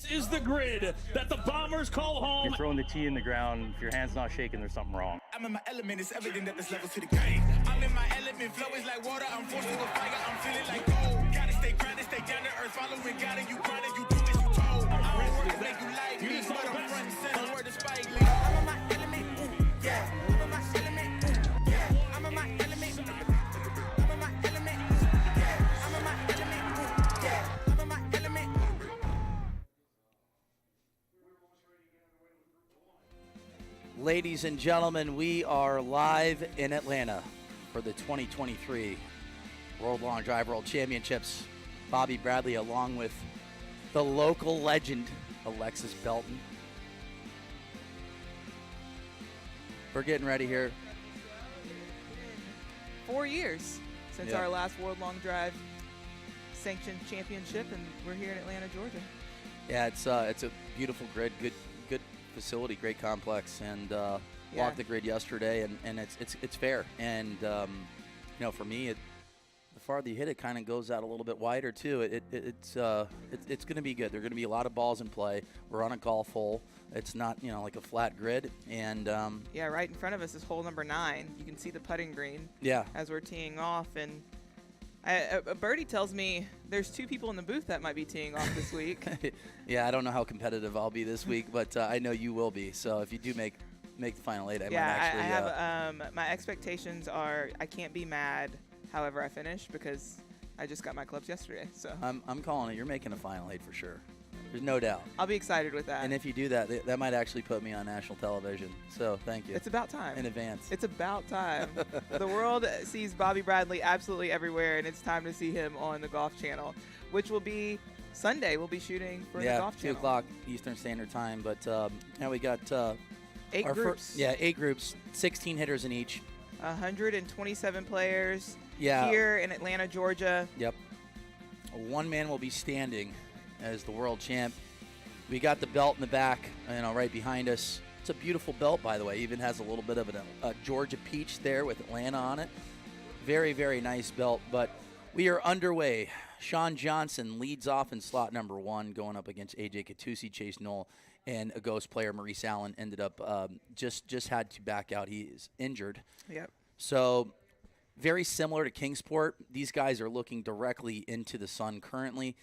This is the grid that the Bombers call home. You're throwing the tee in the ground. If your hand's not shaking, there's something wrong. I'm in my element, it's evident that there's levels to the game. I'm in my element, flow is like water, I'm forced to a fire, I'm feeling like gold. Gotta stay grounded, stay down to earth, following God, and you grinding, you do as you told. I don't work to make you like me, but I'm front and center, word to Spike Lee. I'm in my element, ooh, yeah. I'm in my element, ooh, yeah. I'm in my element, I'm in my element, yeah. I'm in my element, ooh, yeah. I'm in my element. Ladies and gentlemen, we are live in Atlanta for the 2023 World Long Drive World Championships. Bobby Bradley along with the local legend, Alexis Belton. We're getting ready here. 4 years since our last World Long Drive sanctioned championship, and we're here in Atlanta, Georgia. Yeah, it's a beautiful grid, good facility, great complex, and walked the grid yesterday, and it's fair. And for me, the farther you hit it, kind of goes out a little bit wider too. It's going to be good. There are going to be a lot of balls in play. We're on a golf hole. It's not like a flat grid, and right in front of us is hole number 9. You can see the putting green. Yeah. As we're teeing off, and a birdie tells me there's 2 people in the booth that might be teeing off this week. Yeah, I don't know how competitive I'll be this week, but I know you will be. So if you do make the final 8, I might actually. I have my expectations are I can't be mad however I finish because I just got my clubs yesterday. So I'm calling it. You're making a final 8 for sure. There's no doubt. I'll be excited with that. And if you do that, that might actually put me on national television. So thank you. It's about time. In advance. It's about time. The world sees Bobby Bradley absolutely everywhere, and it's time to see him on the Golf Channel, which will be Sunday. We'll be shooting for the Golf Channel. 2 o'clock Eastern Standard Time. But now we got 8 groups. 8 groups, 16 hitters in each. 127 players Yeah. here in Atlanta, Georgia. Yep. One man will be standing as the world champ. We got the belt in the back, right behind us. It's a beautiful belt, by the way. Even has a little bit of a Georgia peach there with Atlanta on it. Very, very nice belt. But we are underway. Shawn Johnson leads off in slot number 1, going up against AJ Katusi, Chase Knoll, and a ghost player, Maurice Allen, ended up just had to back out. He is injured. Yep. So very similar to Kingsport. These guys are looking directly into the sun currently.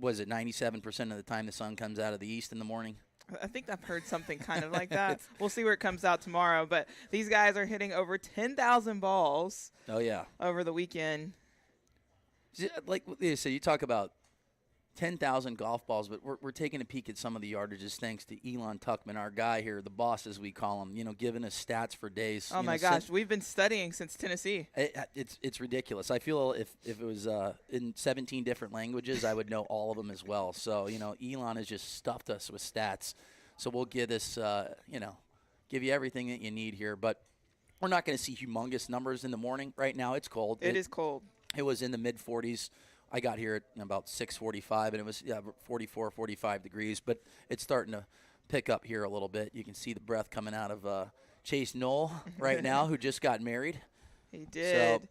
Was it 97% of the time the sun comes out of the east in the morning? I think I've heard something kind of like that. We'll see where it comes out tomorrow. But these guys are hitting over 10,000 balls. Oh, yeah. Over the weekend. Like, so you talk about 10,000 golf balls, but we're taking a peek at some of the yardages thanks to Elon Tuckman, our guy here, the boss as we call him, giving us stats for days. Oh, my gosh. We've been studying since Tennessee. It's ridiculous. I feel if it was in 17 different languages, I would know all of them as well. So, Elon has just stuffed us with stats. So we'll give this, give you everything that you need here. But we're not going to see humongous numbers in the morning. Right now, it's cold. It is cold. It was in the mid-40s. I got here at about 6:45, and it was 44, 45 degrees. But it's starting to pick up here a little bit. You can see the breath coming out of Chase Knoll right now, who just got married. He did. So,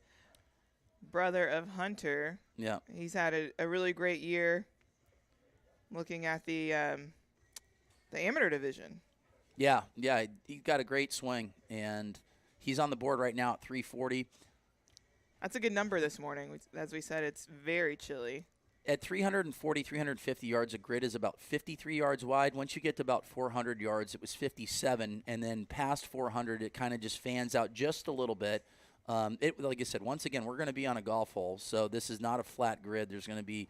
brother of Hunter. Yeah. He's had a really great year looking at the amateur division. Yeah, he got a great swing, and he's on the board right now at 340. That's a good number this morning. As we said, it's very chilly. At 340, 350 yards, a grid is about 53 yards wide. Once you get to about 400 yards, it was 57. And then past 400, it kind of just fans out just a little bit. Like I said, once again, we're going to be on a golf hole. So this is not a flat grid. There's going to be,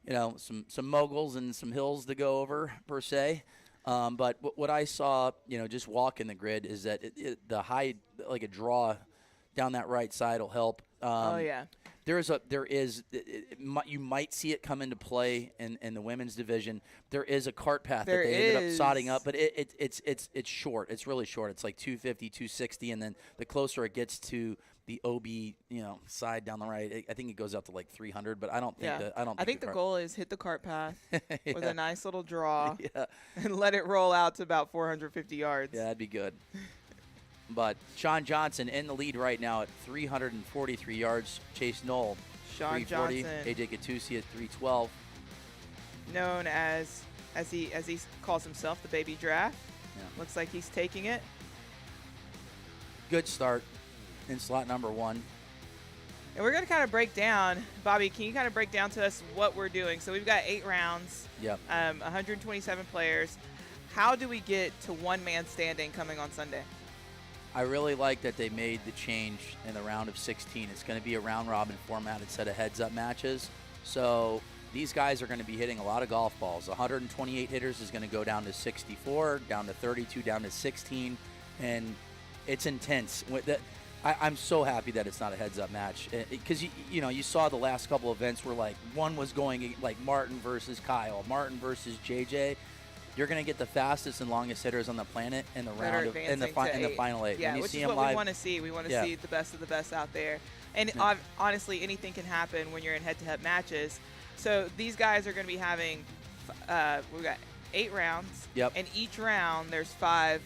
some moguls and some hills to go over, per se. But what I saw, just walking the grid is that the high, like a draw down that right side will help. You might see it come into play in the women's division. There is a cart path that they ended up sodding up, but it's short. It's really short. It's like 250, 260, and then the closer it gets to the OB, side down the right, I think it goes up to like 300. But I don't think that. I think the goal is hit the cart path with a nice little draw, yeah, and let it roll out to about 450 yards. Yeah, that'd be good. But Shawn Johnson in the lead right now at 343 yards. Chase Knoll, Shawn 340. Johnson. AJ Katusi at 312. known as he calls himself, the baby draft. Yeah. Looks like he's taking it. Good start in slot number 1. And we're going to kind of break down, Bobby, can you kind of break down to us what we're doing? So we've got 8 rounds, Yep. 127 players. How do we get to one-man standing coming on Sunday? I really like that they made the change in the round of 16. It's going to be a round-robin format instead of heads-up matches. So these guys are going to be hitting a lot of golf balls. 128 hitters is going to go down to 64, down to 32, down to 16, and it's intense. I'm so happy that it's not a heads-up match because you saw the last couple events where like one was going like Martin versus Kyle, Martin versus JJ. You're going to get the fastest and longest hitters on the planet in the round of, in the final 8. Yeah, when you which see is them what live, we want to see. We want to see the best of the best out there. And honestly, anything can happen when you're in head-to-head matches. So these guys are going to be having we've got 8 rounds. Yep. And each round there's five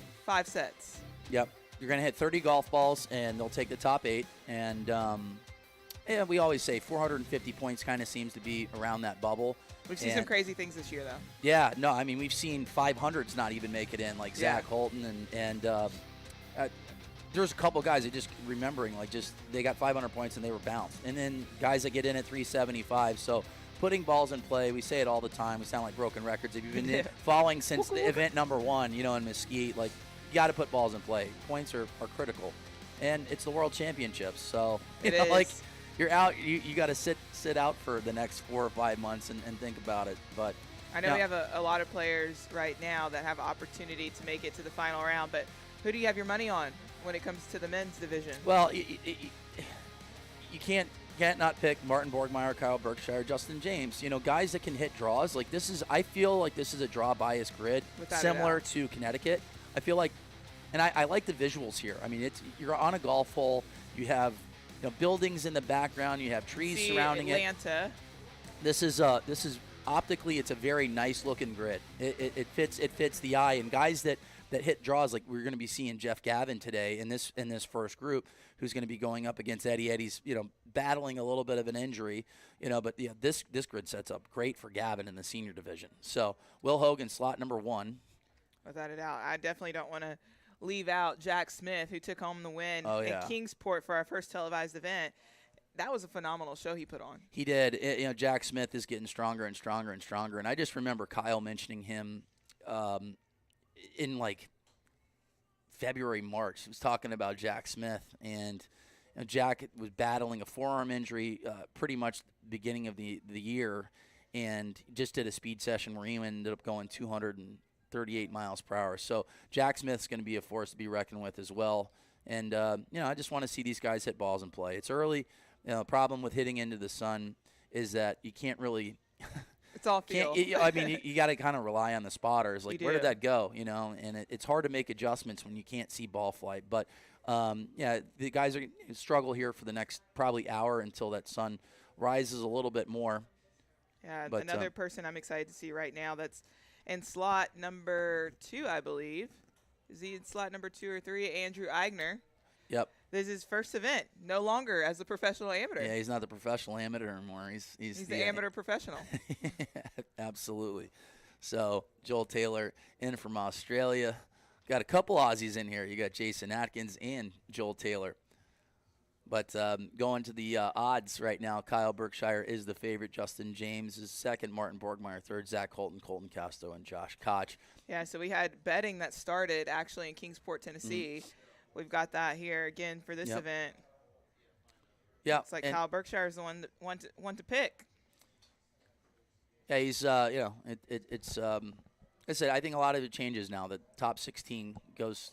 sets. Yep. You're going to hit 30 golf balls, and they'll take the top 8. And we always say 450 points kind of seems to be around that bubble. We've seen some crazy things this year, though. Yeah. No, I mean, we've seen 500s not even make it in, like Zach Holton. And there's a couple guys that just remembering, like just they got 500 points and they were bounced. And then guys that get in at 375. So putting balls in play, we say it all the time. We sound like broken records. If you've been following since the event number 1, in Mesquite, like, you got to put balls in play. Points are critical. And it's the World Championships. So, like, you're out. You got to sit out for the next 4 or 5 months and think about it. But I know we have a lot of players right now that have opportunity to make it to the final round. But who do you have your money on when it comes to the men's division? Well, you can't not pick Martin Borgmeyer, Kyle Berkshire, Justin James. Guys that can hit draws. Like I feel like this is a draw bias grid, similar to Connecticut. I feel like, and I like the visuals here. I mean, you're on a golf hole. You have buildings in the background. You have trees surrounding Atlanta. This is optically, it's a very nice looking grid. It fits the eye. And guys that hit draws, like we're going to be seeing Jeff Gavin today in this first group, who's going to be going up against Eddie. Eddie's battling a little bit of an injury, but this grid sets up great for Gavin in the senior division. So Will Hogan, slot number 1. Without a doubt. I definitely don't want to leave out Jack Smith, who took home the win in Kingsport for our first televised event. That was a phenomenal show he put on. He did. Jack Smith is getting stronger and stronger and stronger. And I just remember Kyle mentioning him in like February, March. He was talking about Jack Smith. And Jack was battling a forearm injury pretty much the beginning of the year, and just did a speed session where he ended up going 238 miles per hour. So Jack Smith's going to be a force to be reckoned with as well. And, I just want to see these guys hit balls in play. It's early. The problem with hitting into the sun is that you can't really – it's all feel. You got to kind of rely on the spotters. Like, where did that go, And it's hard to make adjustments when you can't see ball flight. But, the guys are going to struggle here for the next probably hour until that sun rises a little bit more. Yeah, but, another person I'm excited to see right now that's – in slot number 2, I believe. Is he in slot number 2 or 3? Andrew Eigner. Yep. This is his first event, no longer as a professional amateur. Yeah, he's not the professional amateur anymore. He's the amateur professional. Absolutely. So Joel Taylor in from Australia. Got a couple Aussies in here. You got Jason Atkins and Joel Taylor. But going to the odds right now, Kyle Berkshire is the favorite. Justin James is second. Martin Borgmeyer third. Zach Holton, Colton Casto, and Josh Koch. Yeah, so we had betting that started actually in Kingsport, Tennessee. We've got that here again for this event. Yeah, it's like Kyle Berkshire is the one to pick. Yeah, he's it's I said I think a lot of it changes now. The top 16 goes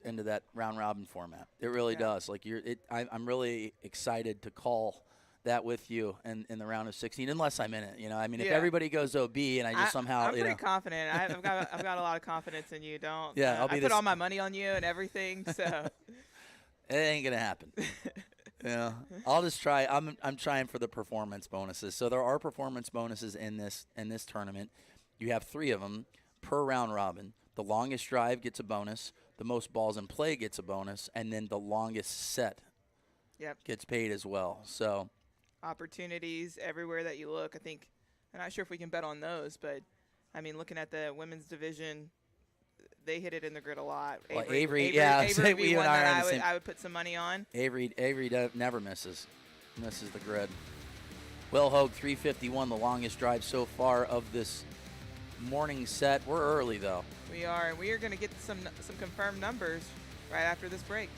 into that round robin format. It really does. Like I'm really excited to call that with you in the round of 16, unless I'm in it. If everybody goes OB and I just somehow, I'm pretty confident. I've got a lot of confidence in you. Don't. Yeah, I put all my money on you and everything. So it ain't gonna happen. I'll just try. I'm trying for the performance bonuses. So there are performance bonuses in this tournament. You have 3 of them per round robin. The longest drive gets a bonus. The most balls in play gets a bonus, and then the longest set gets paid as well. So opportunities everywhere that you look. I think I'm not sure if we can bet on those, but, I mean, looking at the women's division, they hit it in the grid a lot. Well, Avery yeah. Avery we one and that I would put some money on. Avery never misses the grid. Will Hogue 351, the longest drive so far of this morning set. We're early, though. We are, and we are going to get some confirmed numbers right after this break.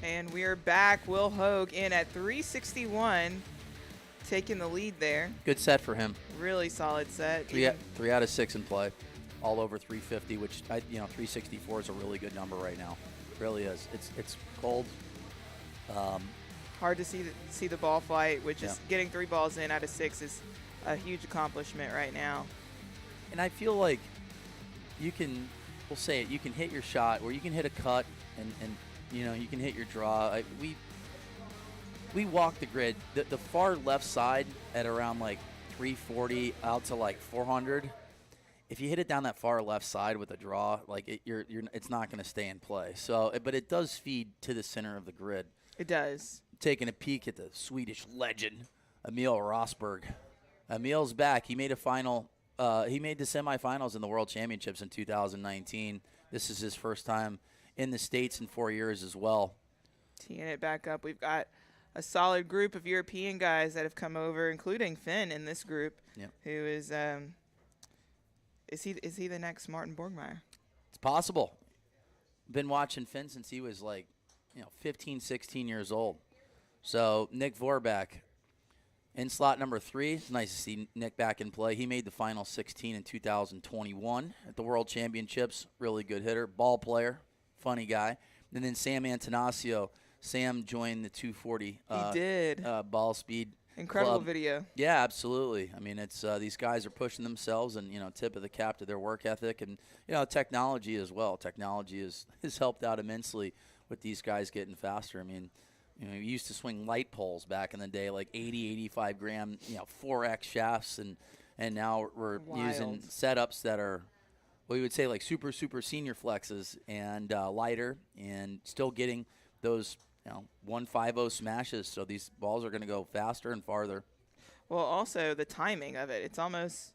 And we're back. Will Hogue in at 361, taking the lead there. Good set for him. Really solid set. Three out of 6 in play, all over 350, which 364 is a really good number right now. It really is. It's cold. Hard to see the ball flight, which is getting 3 balls in out of 6 is a huge accomplishment right now. And I feel like we'll say it, you can hit your shot, or you can hit a cut, and you can hit your draw. We walk the grid. The far left side at around like 340 out to like 400. If you hit it down that far left side with a draw, like it's not going to stay in play. So, but it does feed to the center of the grid. It does. Taking a peek at the Swedish legend, Emil Rosberg. Emil's back. He made a final. He made the semifinals in the World Championships in 2019. This is his first time in the States in 4 years as well. Teeing it back up. We've got a solid group of European guys that have come over, including Finn in this group, who is he the next Martin Borgmeyer? It's possible. Been watching Finn since he was like 15, 16 years old. So Nick Vorback in slot number 3. It's nice to see Nick back in play. He made the final 16 in 2021 at the World Championships. Really good hitter, ball player. Funny guy. And then Sam Antonaccio. Sam joined the 240 he did. Ball speed Incredible club. video. Yeah, absolutely. I mean, it's these guys are pushing themselves, and tip of the cap to their work ethic, and technology as well. Technology has helped out immensely with these guys getting faster. I mean, we used to swing light poles back in the day, like 80, 85 gram, 4X shafts, and now we're using setups that are, we would say, like super senior flexes and lighter, and still getting those 150 smashes. So these balls are going to go faster and farther. Well, also the timing of it. It's almost,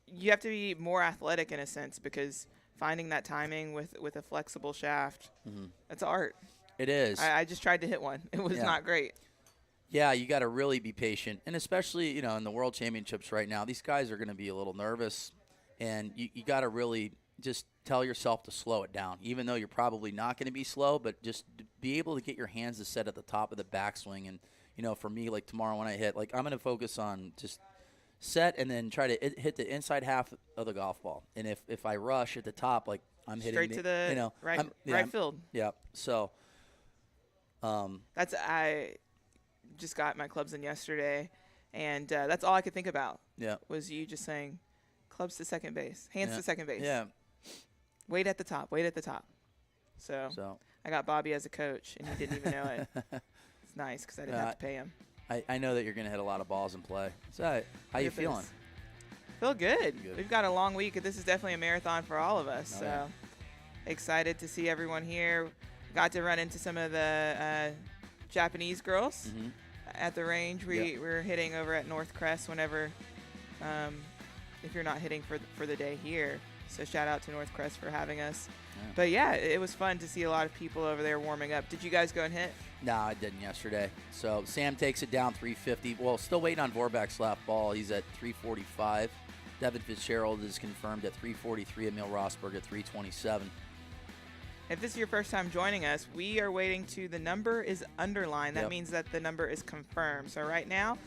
you have to be more athletic in a sense, because finding that timing with a flexible shaft, that's art. It is. I just tried to hit one. It was not great. Yeah, you got to really be patient, and especially in the World Championships right now, these guys are going to be a little nervous. And you got to really just tell yourself to slow it down, even though you're probably not going to be slow, but just be able to get your hands to set at the top of the backswing. And, for me, like tomorrow when I hit, like I'm going to focus on just set and then try to hit the inside half of the golf ball. And if I rush at the top, like I'm hitting straight to the right field. Yeah. So I just got my clubs in yesterday, and that's all I could think about. Yeah. Was you just saying, clubs to second base, hands to second base. Yeah. Wait at the top. So I got Bobby as a coach, and he didn't even know it. It's nice because I didn't have to pay him. I know that you're going to hit a lot of balls in play. So, how you feeling? Feel good. We've got a long week. This is definitely a marathon for all of us. Excited to see everyone here. Got to run into some of the Japanese girls at the range. We're hitting over at North Crest whenever, if you're not hitting for the day here. So shout out to North Crest for having us. Yeah. But yeah, it was fun to see a lot of people over there warming up. Did you guys go and hit? No, I didn't yesterday. So Sam takes it down 350. Well, still waiting on Vorbeck's left ball. He's at 345. Devin Fitzgerald is confirmed at 343. Emil Rosberg at 327. If this is your first time joining us, we are waiting to the number is underlined. That means that the number is confirmed. So right now,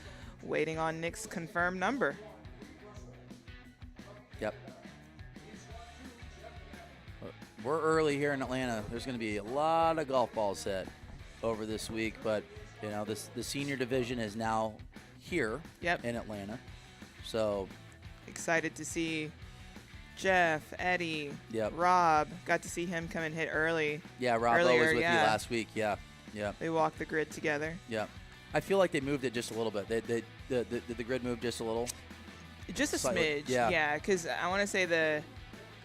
waiting on Nick's confirmed number. Yep. We're early here in Atlanta. There's going to be a lot of golf balls hit over this week, but you know the senior division is now here in Atlanta. So excited to see Jeff, Eddie, Rob. Got to see him come and hit early. Yeah, Rob was with you last week. Yeah. They walked the grid together. Yeah. I feel like they moved it just a little bit. Did the grid move just a little? Just a smidge. Yeah, because I want to say the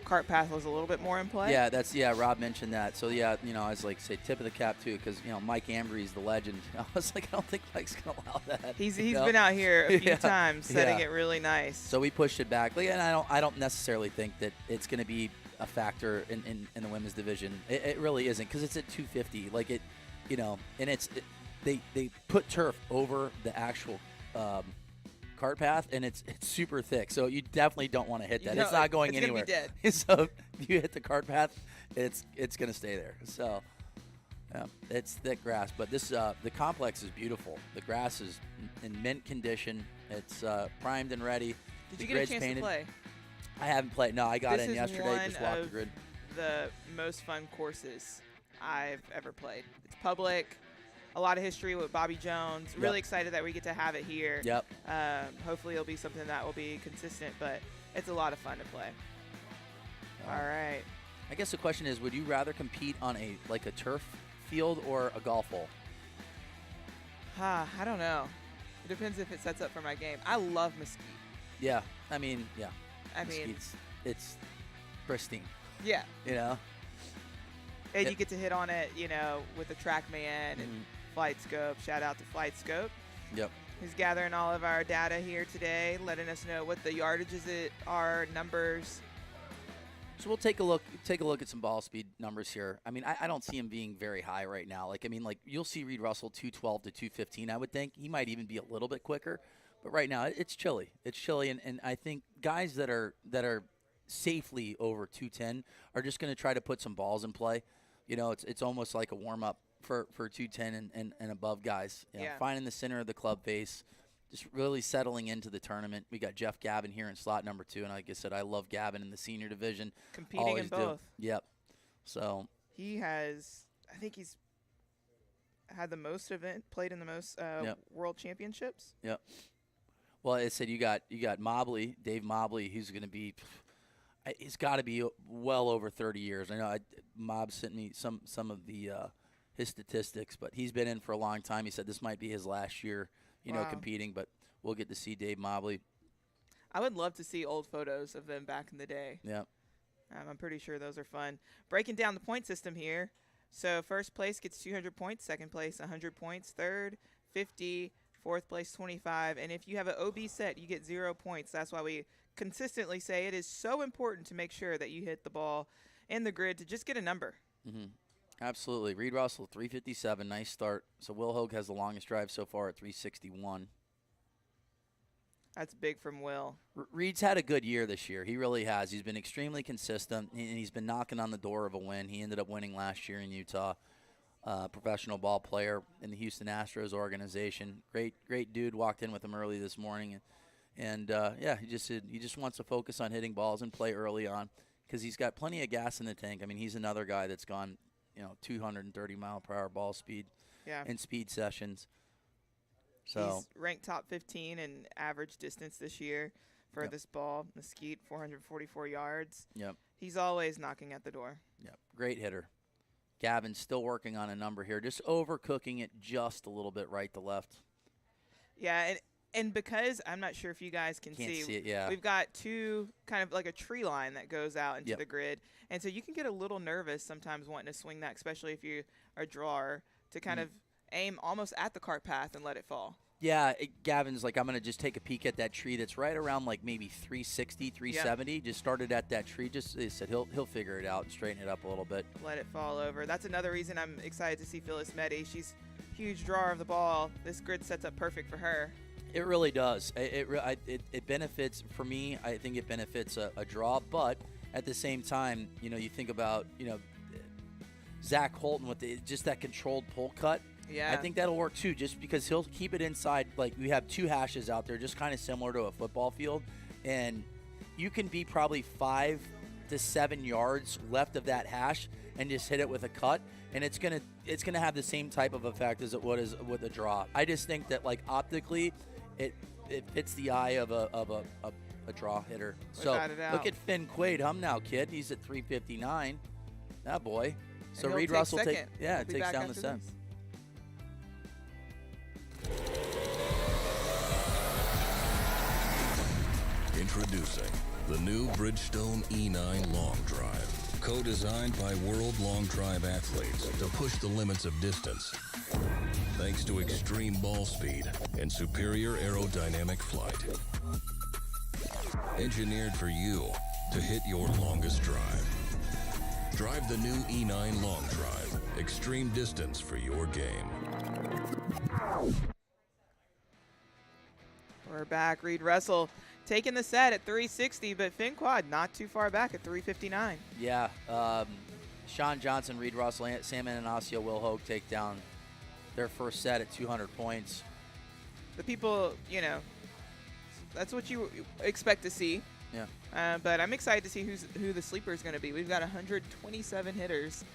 cart path was a little bit more in play. Yeah, Rob mentioned that. So I was like, say tip of the cap too, because Mike Ambry's the legend. I was like, I don't think Mike's gonna allow that. He's been out here a few times setting it really nice. So we pushed it back. And I don't necessarily think that it's gonna be a factor in the women's division. It really isn't, because it's at 250. Like it, and they put turf over the actual cart path, and it's super thick, so you definitely don't want to hit that. It's not going anywhere. Gonna be dead. So if you hit the cart path, it's going to stay there. So it's thick grass, but this the complex is beautiful. The grass is in mint condition. It's primed and ready. Did you get a chance to play? I haven't played. No, I got in yesterday. Just walked the grid. The most fun courses I've ever played. It's public. A lot of history with Bobby Jones. Really excited that we get to have it here. Yep. Hopefully it'll be something that will be consistent, but it's a lot of fun to play. All right. I guess the question is, would you rather compete on a turf field or a golf hole? I don't know. It depends if it sets up for my game. I love Mesquite. Yeah. I mean, it's pristine. Yeah. And you get to hit on it, with the TrackMan and Flight Scope. Shout out to Flight Scope. Yep. Who's gathering all of our data here today, letting us know what the yardages are, numbers. So we'll take a look at some ball speed numbers here. I mean, I don't see him being very high right now. You'll see Reed Russell 212 to 215. I would think he might even be a little bit quicker, but right now it's chilly. It's chilly, and I think guys that are safely over 210 are just going to try to put some balls in play. It's almost like a warm up for 210 and above guys. Finding the center of the club face, just really settling into the tournament. We got Jeff Gavin here in slot number 2, and like I said, I love Gavin in the senior division. Competing Always in both. Yep. So I think he's had the most played in the most world championships. Yep. Well, I said you got Mobley, Dave Mobley, who's going to be. He's got to be well over 30 years. I know Mob sent me some of the his statistics, but he's been in for a long time. He said this might be his last year, competing, but we'll get to see Dave Mobley. I would love to see old photos of them back in the day. Yeah. I'm pretty sure those are fun. Breaking down the point system here. So first place gets 200 points, second place 100 points, third 50, fourth place 25, and if you have an OB set, you get 0 points. That's why we consistently say it is so important to make sure that you hit the ball in the grid to just get a number. Absolutely. Reed Russell, 357, nice start. So Will Hogue has the longest drive so far at 361. That's big from Will. Reed's had a good year this year. He really has. He's been extremely consistent, and he's been knocking on the door of a win. He ended up winning last year in Utah. Professional ball player in the Houston Astros organization. Great dude. Walked in with him early this morning, and he just wants to focus on hitting balls and play early on because he's got plenty of gas in the tank. I mean, he's another guy that's gone 230 mile per hour ball speed in speed sessions. So he's ranked top 15 in average distance this year for this ball. Mesquite, 444 yards. Yep. He's always knocking at the door. Yep. Great hitter. Gavin's still working on a number here, just overcooking it just a little bit right to left. Yeah, and because I'm not sure if you guys can Can't see it, yeah. we've got two kind of like a tree line that goes out into Yep. the grid. And so you can get a little nervous sometimes wanting to swing that, especially if you are a drawer, to kind of aim almost at the cart path and let it fall. Yeah, Gavin's like, I'm going to just take a peek at that tree that's right around like maybe 360, 370. Just started at that tree. Just they said he'll figure it out and straighten it up a little bit. Let it fall over. That's another reason I'm excited to see Phyllis Mehdi. She's a huge drawer of the ball. This grid sets up perfect for her. It really does. It benefits, for me, I think it benefits a draw. But at the same time, you know, you think about, you know, Zach Holton with just that controlled pull cut. Yeah. I think that'll work too, just because he'll keep it inside. Like, we have two hashes out there, just kind of similar to a football field. And you can be probably 5 to 7 yards left of that hash and just hit it with a cut. And it's gonna have the same type of effect as it would as with a draw. I just think that, like, optically, it fits the eye of a draw hitter. So look at Finn Quaid. Now, kid. He's at 359. That boy. So Reed Russell takes down the 7th. Introducing the new Bridgestone E9 Long Drive, co-designed by world long drive athletes to push the limits of distance. Thanks to extreme ball speed and superior aerodynamic flight. Engineered for you to hit your longest drive. Drive the new E9 Long Drive. Extreme distance for your game. We're back. Reed Russell taking the set at 360, but Finn Quad not too far back at 359. Yeah. Sean Johnson, Reed Russell, Sam Anastasio, Will Hogue take down their first set at 200 points. The people, you know, that's what you expect to see. Yeah. But I'm excited to see who the sleeper is going to be. We've got 127 hitters.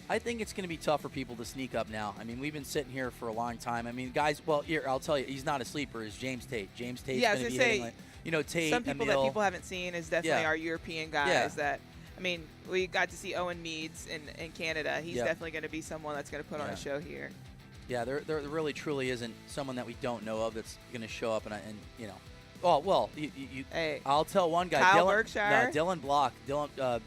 I think it's going to be tough for people to sneak up now. I mean, we've been sitting here for a long time. I mean, guys, well, here, I'll tell you, he's not a sleeper. Is James Tate. James Tate's going to be hitting, like, you know, Tate, some people Emil. that people haven't seen is definitely our European guys that, I mean, we got to see Owen Meads in Canada. He's definitely going to be someone that's going to put on a show here. Yeah, there really truly isn't someone that we don't know of that's going to show up and you know. Oh, well, hey, I'll tell one guy. Kyle Berkshire? Dylan Block.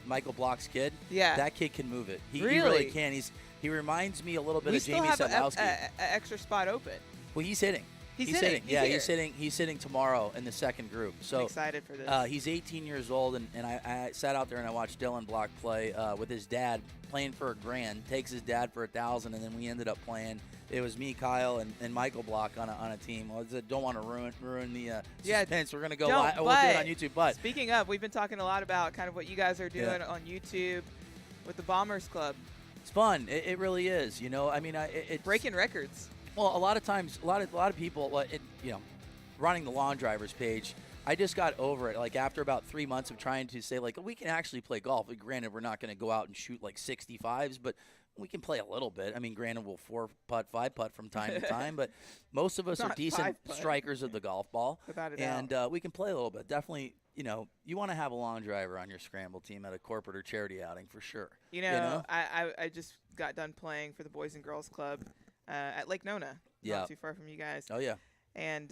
Michael Block's kid. Yeah. That kid can move it. He really? really can. He reminds me a little bit of Jamie Sadlowski. We still have an extra spot open. Well, he's hitting. He's hitting. He's hitting tomorrow in the second group. So I'm excited for this. He's 18 years old, and I sat out there and I watched Dylan Block play with his dad, playing for $1,000. Takes his dad for $1,000, and then we ended up playing. It was me, Kyle, and Michael Block on a team. Well, I don't want to ruin the suspense. We're gonna go live. We'll do it on YouTube. But speaking of, we've been talking a lot about kind of what you guys are doing on YouTube with the Bombers Club. It's fun. It really is. You know, I mean, it's breaking records. Well, a lot of times, a lot of people, you know, running the Lawn Drivers page. I just got over it. Like, after about 3 months of trying to say, like, we can actually play golf. Granted, we're not going to go out and shoot like 65s, but we can play a little bit. I mean, granted, we'll 4-putt, 5-putt from time to time, but most of us are decent strikers of the golf ball. Without a doubt. And we can play a little bit. Definitely, you know, you want to have a lawn driver on your scramble team at a corporate or charity outing for sure. You know? I just got done playing for the Boys and Girls Club at Lake Nona. Not too far from you guys. Oh, yeah. And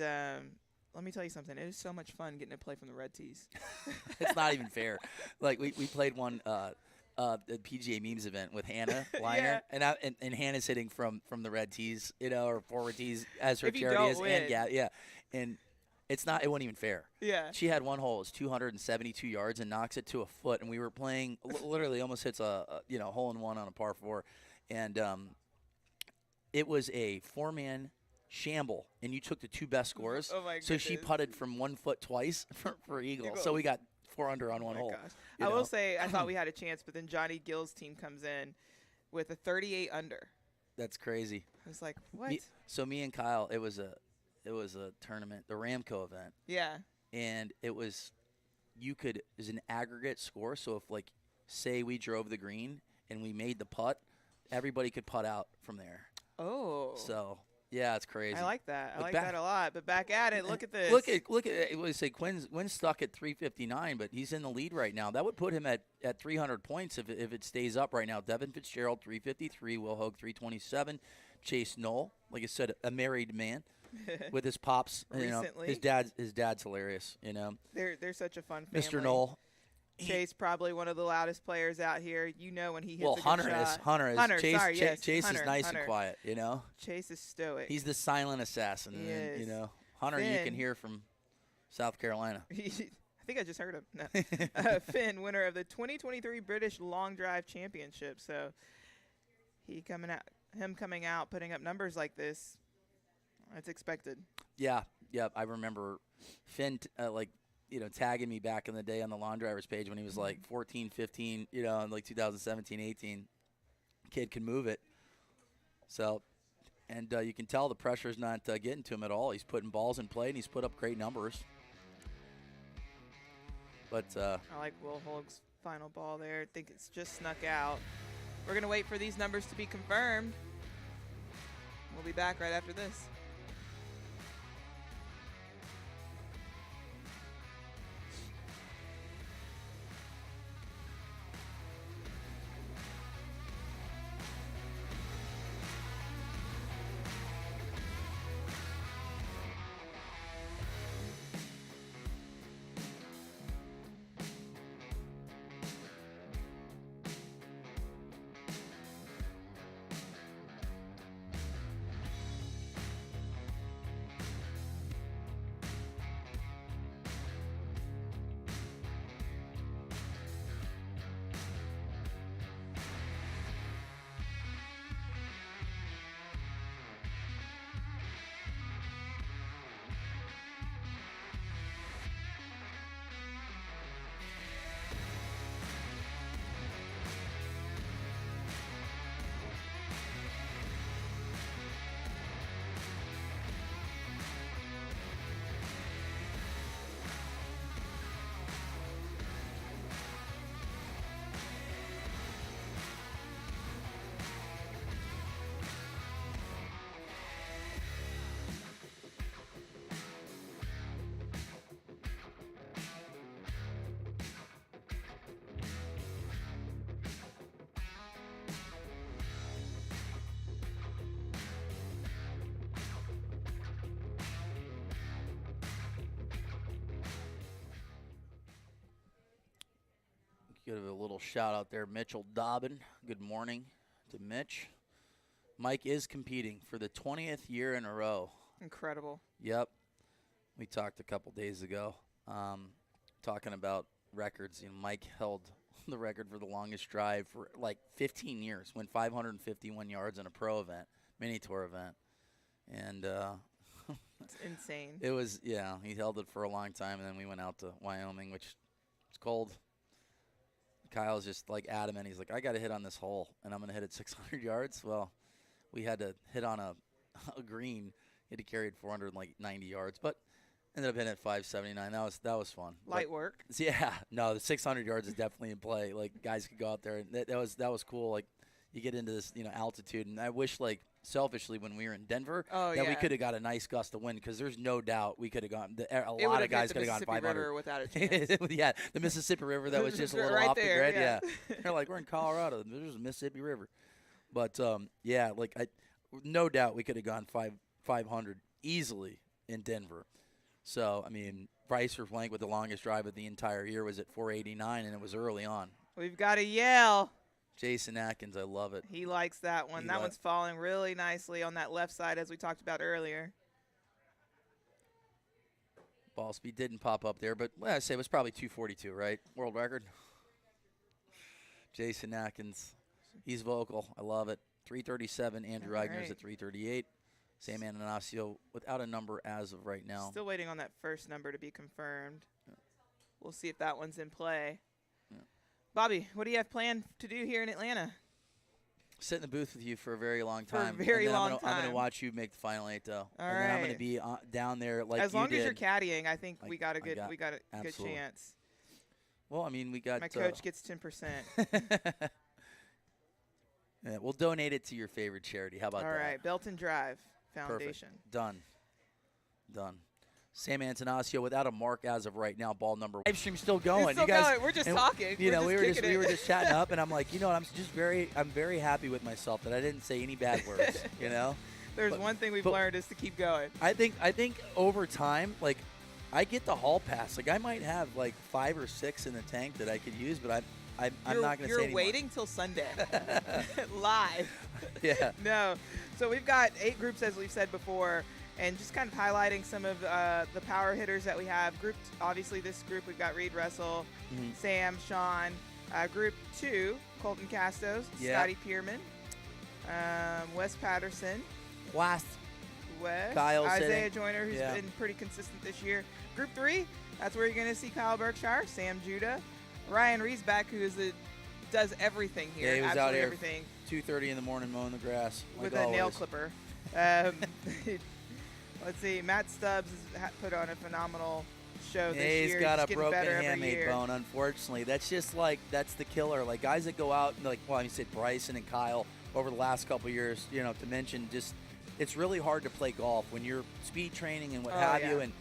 let me tell you something. It is so much fun getting to play from the red tees. It's not even fair. Like, we played one the PGA Memes event with Hannah Liner, and Hannah's hitting from the red tees, you know, or forward tees as her charity is. And it's not. It wasn't even fair. Yeah. She had one hole. It was 272 yards and knocks it to a foot, and we were playing. Literally, almost hits a hole in one on a par 4, and it was a 4-man shamble, and you took the 2 best scores. Oh my goodness. So she putted from 1 foot twice for eagle. So we got 4 under on one hole. Gosh. I will say I thought we had a chance, but then Johnny Gill's team comes in with a 38 under. That's crazy. I was like, what? Me and Kyle, it was a tournament, the Ramco event. Yeah. And it was an aggregate score. So if, like, say we drove the green and we made the putt, everybody could putt out from there. Oh. So Yeah, it's crazy. I like that. I But like back- that a lot. But back at it. Look at this. Look at what say Quinn's stuck at 359, but he's in the lead right now. That would put him at 300 points if it stays up right now. Devin Fitzgerald 353, Will Hogue 327, Chase Knoll, like I said, a married man with his pops. You know, Recently. his dad's hilarious. You know, They're such a fun family. Mr. Knoll. Chase probably one of the loudest players out here. You know when he hits Well, a good Hunter shot. is. Hunter is. Chase, sorry, yes. Chase Hunter, is nice Hunter. and quiet. You know, Chase is stoic. he's the silent assassin. He and, you is. know, Hunter you Finn. can hear from South Carolina. I think I just heard him. No. Finn, winner of the 2023 British Long Drive Championship. So him coming out, putting up numbers like this, that's expected. Yeah, I remember Finn, tagging me back in the day on the Lawn Drivers page when he was like 14, 15, in like 2017, 18. Kid can move it. So, and you can tell the pressure's not getting to him at all. He's putting balls in play, and he's put up great numbers. But I like Will Hogue's final ball there. I think it's just snuck out. We're going to wait for these numbers to be confirmed. We'll be back right after this. give a little shout out there, Mitchell Dobbin. Good morning to Mitch. Mike is competing for the 20th year in a row. Incredible. Yep. We talked a couple days ago talking about records. Mike held the record for the longest drive for like 15 years, went 551 yards in a pro event, mini tour event. And it's insane. It was, yeah, he held it for a long time, and then we went out to Wyoming, which was cold. Kyle's just like adamant. He's like, I got to hit on this hole, and I'm going to hit it 600 yards. Well, we had to hit on a green. He had to carry it 490 yards, but ended up hitting at 579. That was fun. Light work. Yeah, no, the 600 yards is definitely in play. Like, guys could go out there, and that was cool. Like, you get into this altitude, and I wish, like, selfishly, when we were in Denver, we could have got a nice gust of wind, because there's no doubt we could have gone. A lot of guys could have gone 500. River without a chance. Yeah, the Mississippi River that was just a little right off there, the grid. Yeah, they're like, we're in Colorado. There's a Mississippi River, but no doubt we could have gone 500 easily in Denver. So I mean, Bryce Flank with the longest drive of the entire year was at 489, and it was early on. We've got to yell. Jason Atkins, I love it. He likes that one. That one's falling really nicely on that left side, as we talked about earlier. Ball speed didn't pop up there, but I say it was probably 242, right? World record. Jason Atkins, he's vocal. I love it. 337. Andrew Eigner's at 338. Sam Ananasio without a number as of right now. Still waiting on that first number to be confirmed. Yeah. We'll see if that one's in play. Yeah. Bobby, what do you have planned to do here in Atlanta? Sit in the booth with you for a very long time. For a very long time. I'm going to watch you make the Final 8, though. All and right. then I'm going to be as long as you're caddying, I think we got a good chance. Well, I mean, we got my coach gets 10%. Yeah, we'll donate it to your favorite charity. How about that? All right, Belton Drive. foundation. Perfect. Done. Sam Antonacio without a mark as of right now. Ball number. Live stream's still going. It's still you guys, going. We're just and, talking. You know, we kicking were it. just chatting up, and I'm like, you know, I'm very happy with myself that I didn't say any bad words. You know. There's one thing we've learned is to keep going. I think over time, like, I get the hall pass. Like, I might have like 5 or 6 in the tank that I could use, but I'm not going to say anymore. You're waiting till Sunday, live. Yeah. No. So we've got 8 groups, as we've said before, and just kind of highlighting some of the power hitters that we have. Obviously, this group, we've got Reed Russell, Sam, Sean. Group 2, Colton Castos, Scotty Pierman, Wes Patterson. Wes. Kyle's Isaiah hitting. Joyner, who's been pretty consistent this year. Group 3, that's where you're going to see Kyle Berkshire, Sam Judah, Ryan Riesback, who does everything here. Yeah, he was absolutely out here everything. 2:30 in the morning mowing the grass. With like a nail always. clipper. Let's see. Matt Stubbs has put on a phenomenal show this year. He's got a getting broken better every hamate year. bone, unfortunately. That's just like, that's the killer. Like, guys that go out, like, well, I said Bryson and Kyle over the last couple of years, you know, to mention just, it's really hard to play golf when you're speed training and what have you. And,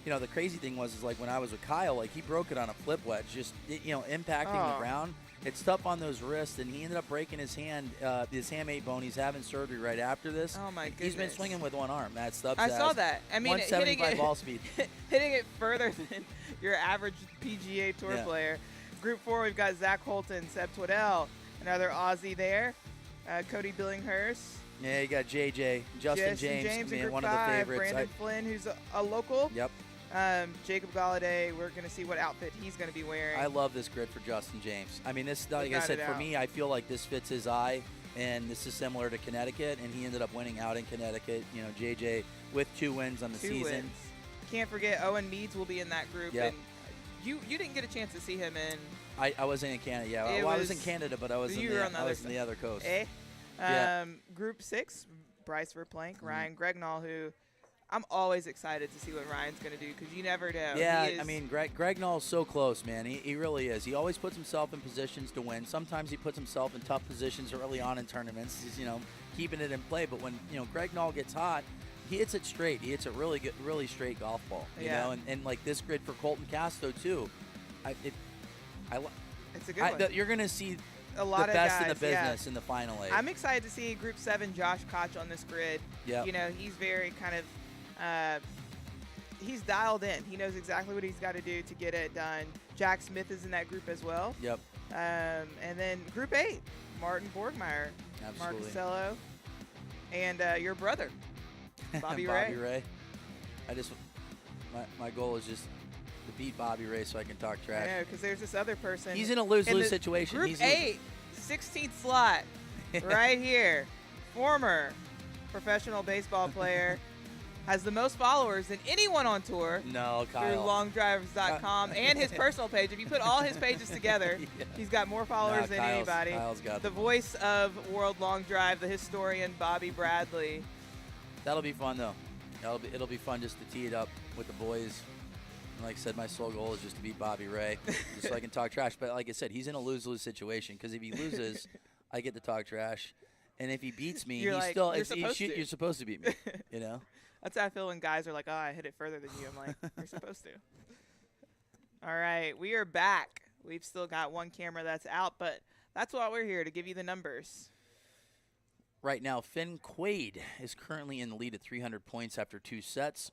you know, the crazy thing was, is like when I was with Kyle, like, he broke it on a flip wedge, just, you know, impacting the ground. It's tough on those wrists, and he ended up breaking his hand, his hamate bone. He's having surgery right after this. Oh, my goodness. He's been swinging with one arm. Matt Stubbs I saw that. I mean, 175 ball speed. Hitting it further than your average PGA Tour player. Group 4, we've got Zach Holton, Seb Twiddell, another Aussie there. Cody Billinghurst. Yeah, you got JJ, Justin James, in man, Group one 5, of the favorites. Brandon Flynn, who's a local. Yep. Jacob Galladay, we're going to see what outfit he's going to be wearing. I love this grid for Justin James. I mean, this, like I said, for me, I feel like this fits his eye, and this is similar to Connecticut, and he ended up winning out in Connecticut. You know, JJ with 2 wins on the season. Wins. Can't forget Owen Meads will be in that group. Yep. And you didn't get a chance to see him in. I wasn't in Canada. Yeah, well, I was in Canada, but I was in the other coast. Group 6, Bryce Verplank, Ryan Gregnall, who I'm always excited to see what Ryan's going to do because you never know. Yeah, I mean, Gregnall is so close, man. He really is. He always puts himself in positions to win. Sometimes he puts himself in tough positions early on in tournaments. He's, you know, keeping it in play. But when, you know, Gregnall gets hot, he hits it straight. He hits a really good, really straight golf ball. You know, and like this grid for Colton Casto too. It's a good one. You're going to see a lot the best of guys, in the business in the final 8. I'm excited to see Group 7 Josh Koch on this grid. Yeah. You know, he's very kind of he's dialed in. He knows exactly what he's got to do to get it done. Jack Smith is in that group as well. Yep. And then Group 8, Martin Borgmeyer, Mark Casello, and your brother, Bobby Ray. Bobby Ray. My goal is just to beat Bobby Ray so I can talk trash. I know, because there's this other person. He's in a lose-lose situation. Group 8, 16th slot, right here. Former professional baseball player. Has the most followers than anyone on tour. No, Kyle. Through longdrivers.com and his personal page. If you put all his pages together, he's got more followers than anybody. Kyle's got the voice of World Long Drive, the historian Bobby Bradley. That'll be fun, though. It'll be fun just to tee it up with the boys. And like I said, my sole goal is just to beat Bobby Ray, just so I can talk trash. But like I said, he's in a lose-lose situation because if he loses, I get to talk trash. And if he beats me, you're supposed to beat me, you know? That's how I feel when guys are like, oh, I hit it further than you. I'm like, you're supposed to. All right, we are back. We've still got one camera that's out, but that's why we're here, to give you the numbers. Right now, Finn Quaid is currently in the lead at 300 points after 2 sets.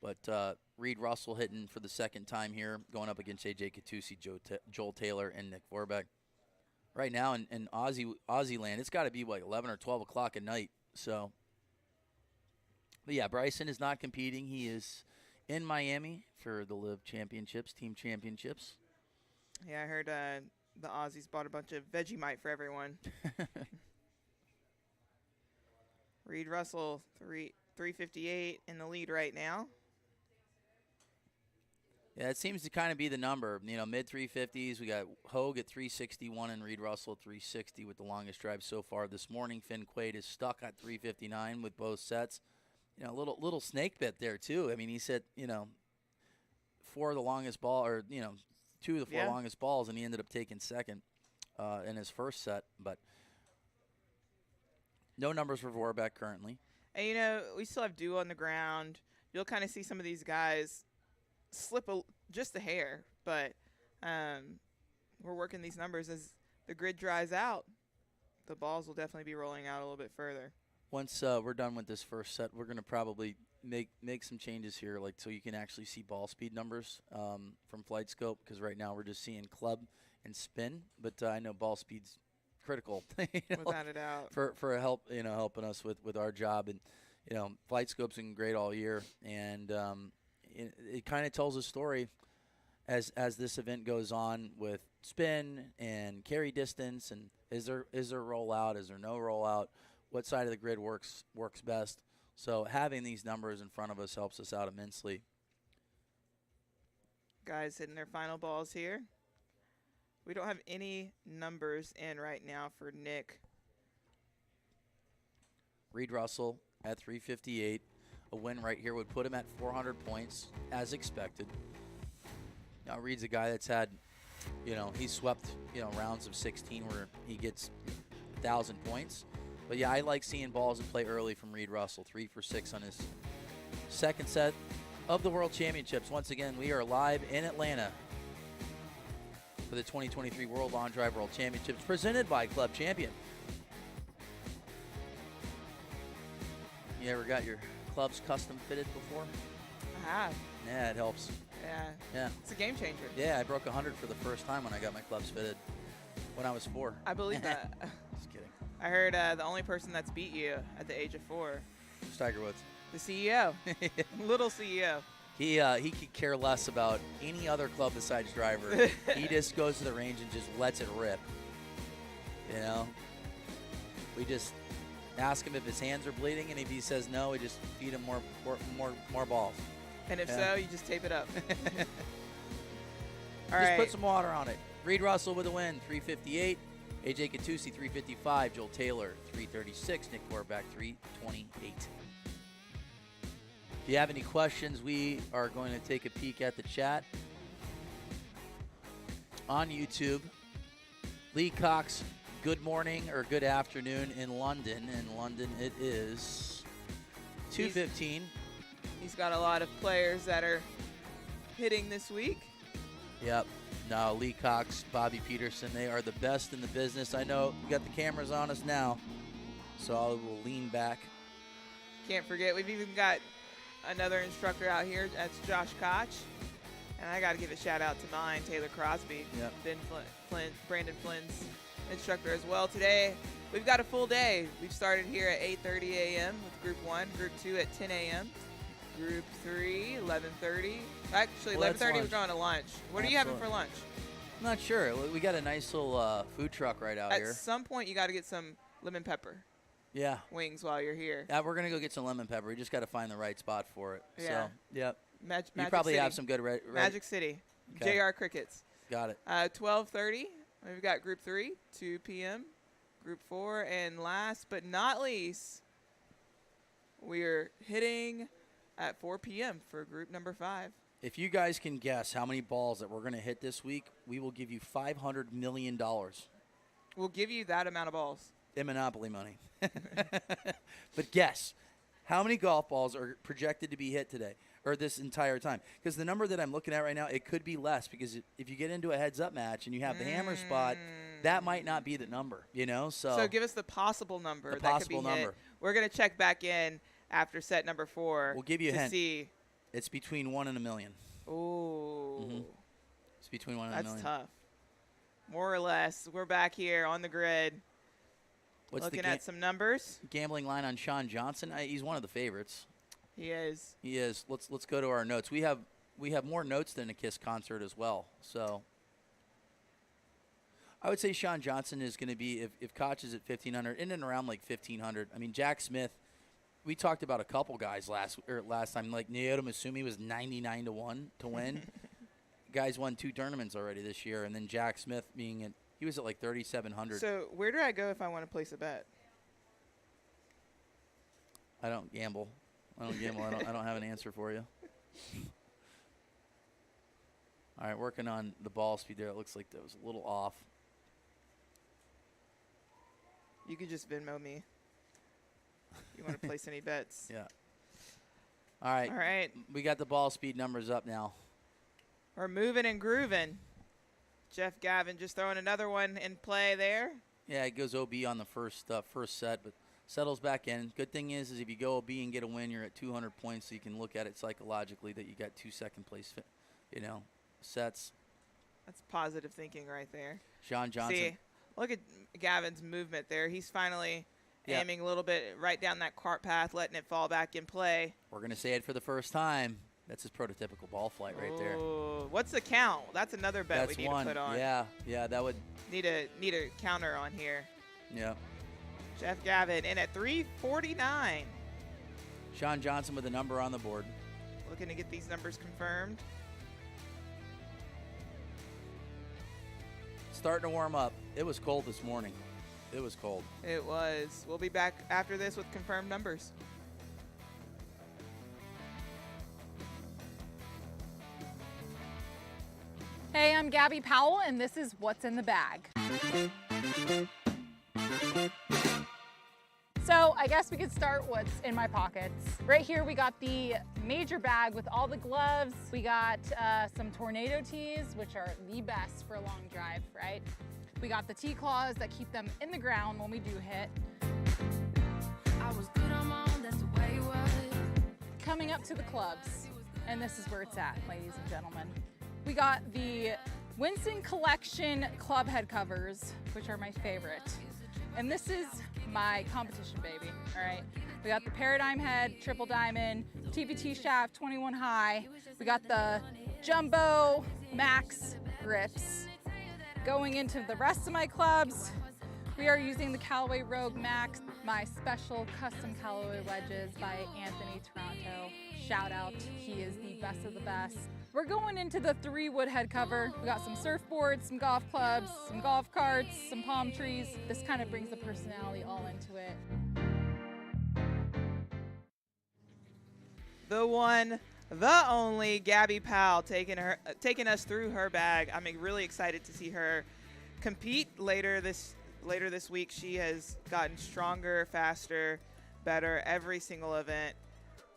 But Reed Russell hitting for the second time here, going up against A.J. Katusi, Joel Taylor, and Nick Vorbeck. Right now in Aussie land, it's got to be like 11 or 12 o'clock at night. So, but yeah, Bryson is not competing. He is in Miami for the Live Championships, Team Championships. Yeah, I heard the Aussies bought a bunch of Vegemite for everyone. Reed Russell, 358 in the lead right now. Yeah, it seems to kind of be the number. You know, mid-350s. We got Hogue at 361 and Reed Russell at 360 with the longest drive so far this morning. Finn Quaid is stuck at 359 with both sets. You know, a little snake bit there, too. I mean, he said, you know, 4 of the longest ball, or, you know, 2 of the 4 longest balls, and he ended up taking second in his first set. But no numbers for Vorbeck currently. And, you know, we still have dew on the ground. You'll kind of see some of these guys slip just a hair, but we're working these numbers as the grid dries out. The balls will definitely be rolling out a little bit further. Once we're done with this first set, we're going to probably make some changes here, like so you can actually see ball speed numbers from Flight Scope, because right now we're just seeing club and spin. But I know ball speed's critical, Without a doubt. for helping us with our job. And Flight Scope's been great all year, and it kind of tells a story as this event goes on with spin and carry distance, and is there rollout, is there no rollout, what side of the grid works best. So having these numbers in front of us helps us out immensely. Guys hitting their final balls here. We don't have any numbers in right now for Nick. Reed Russell at 358. A win right here would put him at 400 points, as expected. Now, Reed's a guy that's had, he swept, rounds of 16 where he gets 1,000 points. But, yeah, I like seeing balls in play early from Reed Russell. 3 for 6 on his second set of the World Championships. Once again, we are live in Atlanta for the 2023 World Long Drive World Championships, presented by Club Champion. You ever got your clubs custom fitted before? I have. Yeah, it helps. Yeah. It's a game changer. Yeah, I broke 100 for the first time when I got my clubs fitted when I was 4. I believe that. Just kidding. I heard the only person that's beat you at the age of 4. Tiger Woods. The CEO. Little CEO. He could care less about any other club besides driver. He just goes to the range and just lets it rip. We just ask him if his hands are bleeding, and if he says no, we just feed him more balls. And if so, you just tape it up. All just right. put some water on it. Reed Russell with a win, 358. AJ Katusi, 355. Joel Taylor, 336. Nick Warback, 328. If you have any questions, we are going to take a peek at the chat on YouTube. Lee Cox, good morning or good afternoon in London. In London, it is 2:15. He's got a lot of players that are hitting this week. Yep. No, Lee Cox, Bobby Peterson, they are the best in the business. I know we got the cameras on us now, so I will lean back. Can't forget, we've even got another instructor out here. That's Josh Koch. And I got to give a shout out to mine, Taylor Crosby. Yep. Brandon Flynn's instructor as well. Today, we've got a full day. We've started here at 8:30 a.m. with Group 1, Group 2 at 10 a.m., Group 3, 11:30. Actually, Well, 11:30 we're lunch. going to lunch. What are you having for lunch? I'm not sure. We got a nice little food truck right out here. At some point, you got to get some lemon pepper Yeah. wings while you're here. Yeah, we're going to go get some lemon pepper. We just got to find the right spot for it. Yeah. So, yep. You Magic probably City. have some good Magic City. Okay. JR Crickets. Got it. 12:30. We've got Group 3, 2 p.m. Group 4, and last but not least, we're hitting at 4 p.m. for Group number 5. If you guys can guess how many balls that we're going to hit this week, we will give you $500 million We'll give you that amount of balls. in Monopoly money. But guess, how many golf balls are projected to be hit today or this entire time? Because the number that I'm looking at right now, it could be less, because if you get into a heads-up match and you have the hammer spot, that might not be the number, So give us the possible number. The that possible could be hit. number. We're going to check back in after set number 4. We'll give you a to hint. see. It's between 1 and 1 million. Ooh. It's between 1 and 1 million. That's tough. More or less. We're back here on the grid. What's looking the at some numbers. gambling line on Sean Johnson? He's one of the favorites. He is. He is. Let's go to our notes. We have more notes than a Kiss concert as well. So I would say Sean Johnson is going to be, if Koch is at 1,500, in and around like 1,500. I mean, Jack Smith, we talked about a couple guys last time. Like Naoto Masumi was 99 to 1 to win. Guys won 2 tournaments already this year, and then Jack Smith he was at like 3,700. So where do I go if I want to place a bet? I don't gamble. I don't have an answer for you. All right, working on the ball speed there. It looks like that was a little off. You could just Venmo me. You want to place any bets? Yeah. All right. All right. We got the ball speed numbers up now. We're moving and grooving. Jeff Gavin just throwing another one in play there. Yeah, it goes OB on the first set, but settles back in. Good thing is if you go OB and get a win, you're at 200 points, so you can look at it psychologically that you got 2 second place, sets. That's positive thinking right there. Sean Johnson. See, look at Gavin's movement there. He's finally Yeah. aiming a little bit right down that cart path, letting it fall back in play. We're going to say it for the first time. That's his prototypical ball flight right there. Ooh, what's the count? That's another bet That's we need one. to put on. Yeah, that would. Need a counter on here. Yeah. Jeff Gavin in at 349. Sean Johnson with a number on the board. Looking to get these numbers confirmed. Starting to warm up. It was cold this morning. It was cold. It was. We'll be back after this with confirmed numbers. Hey, I'm Gabby Powell, and this is What's in the Bag. So I guess we could start what's in my pockets. Right here we got the major bag with all the gloves. We got some tornado tees, which are the best for a long drive, right? We got the T-claws that keep them in the ground when we do hit. I was good on my own, that's the way it was. Coming up to the clubs, and this is where it's at, ladies and gentlemen. We got the Winston Collection club head covers, which are my favorite. And this is my competition baby, all right? We got the Paradigm Head, Triple Diamond, TPT Shaft, 21 High. We got the Jumbo Max grips. Going into the rest of my clubs, we are using the Callaway Rogue Max, my special custom Callaway wedges by Anthony Toronto. Shout out, he is the best of the best. We're going into the 3 wood head cover. We got some surfboards, some golf clubs, some golf carts, some palm trees. This kind of brings the personality all into it. The one, the only Gabby Powell taking us through her bag. I'm really excited to see her compete later this week. She has gotten stronger, faster, better every single event.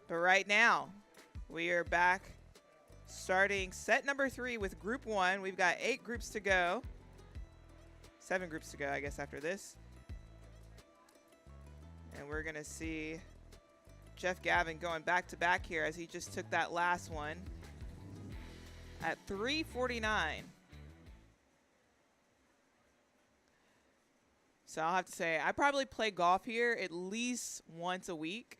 But right now, we are back starting set number 3 with group 1. We've got 8 groups to go. 7 groups to go, I guess, after this. And we're going to see Jeff Gavin going back to back here as he just took that last one at 349. So I'll have to say, I probably play golf here at least once a week.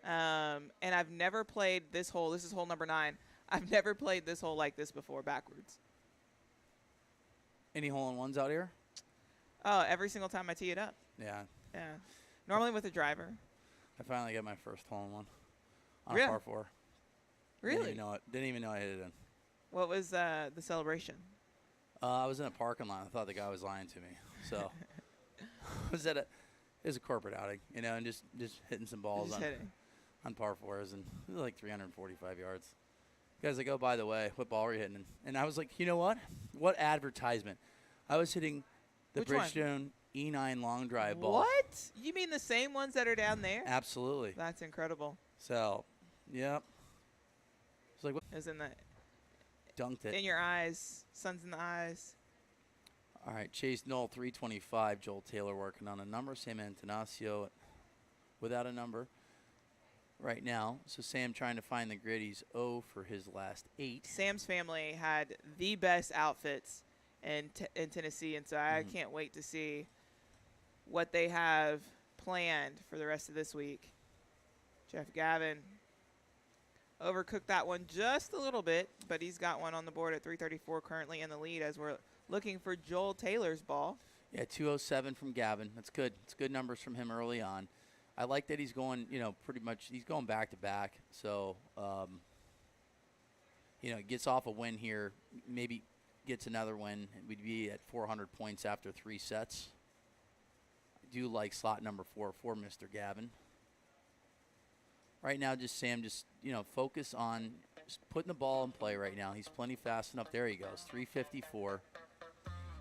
And I've never played this hole. This is hole number 9. I've never played this hole like this before backwards. Any hole-in-ones out here? Oh, every single time I tee it up. Yeah. Yeah. Normally with a driver. I finally got my first hole-in-one on Really? a par 4. Really? Didn't even know I hit it in. What was the celebration? I was in a parking lot. I thought the guy was lying to me. So it was a corporate outing, and just hitting some balls Just hitting. on par 4s, and it was like 345 yards. Guys like, oh, by the way, what ball were you hitting? And I was like, you know what? What advertisement? I was hitting the Which one? Bridgestone E9 long drive ball. What? You mean the same ones that are down there? Absolutely. That's incredible. So, yep. It's like, what? It was in the Dunked it. in your eyes, sun's in the eyes. All right, Chase Knoll, 325. Joel Taylor working on a number. Sam Antonacio without a number right now. So Sam trying to find the grid. He's 0 for his last 8. Sam's family had the best outfits in Tennessee, and so I can't wait to see what they have planned for the rest of this week. Jeff Gavin overcooked that one just a little bit, but he's got one on the board at 334 currently in the lead as we're looking for Joel Taylor's ball. Yeah, 207 from Gavin. That's good. It's good numbers from him early on. I like that he's going, pretty much he's going back to back. So, gets off a win here, maybe gets another win. We'd be at 400 points after 3 sets. I do like slot number 4 for Mr. Gavin. Right now, Sam, focus on just putting the ball in play right now. He's plenty fast enough. There he goes, 354.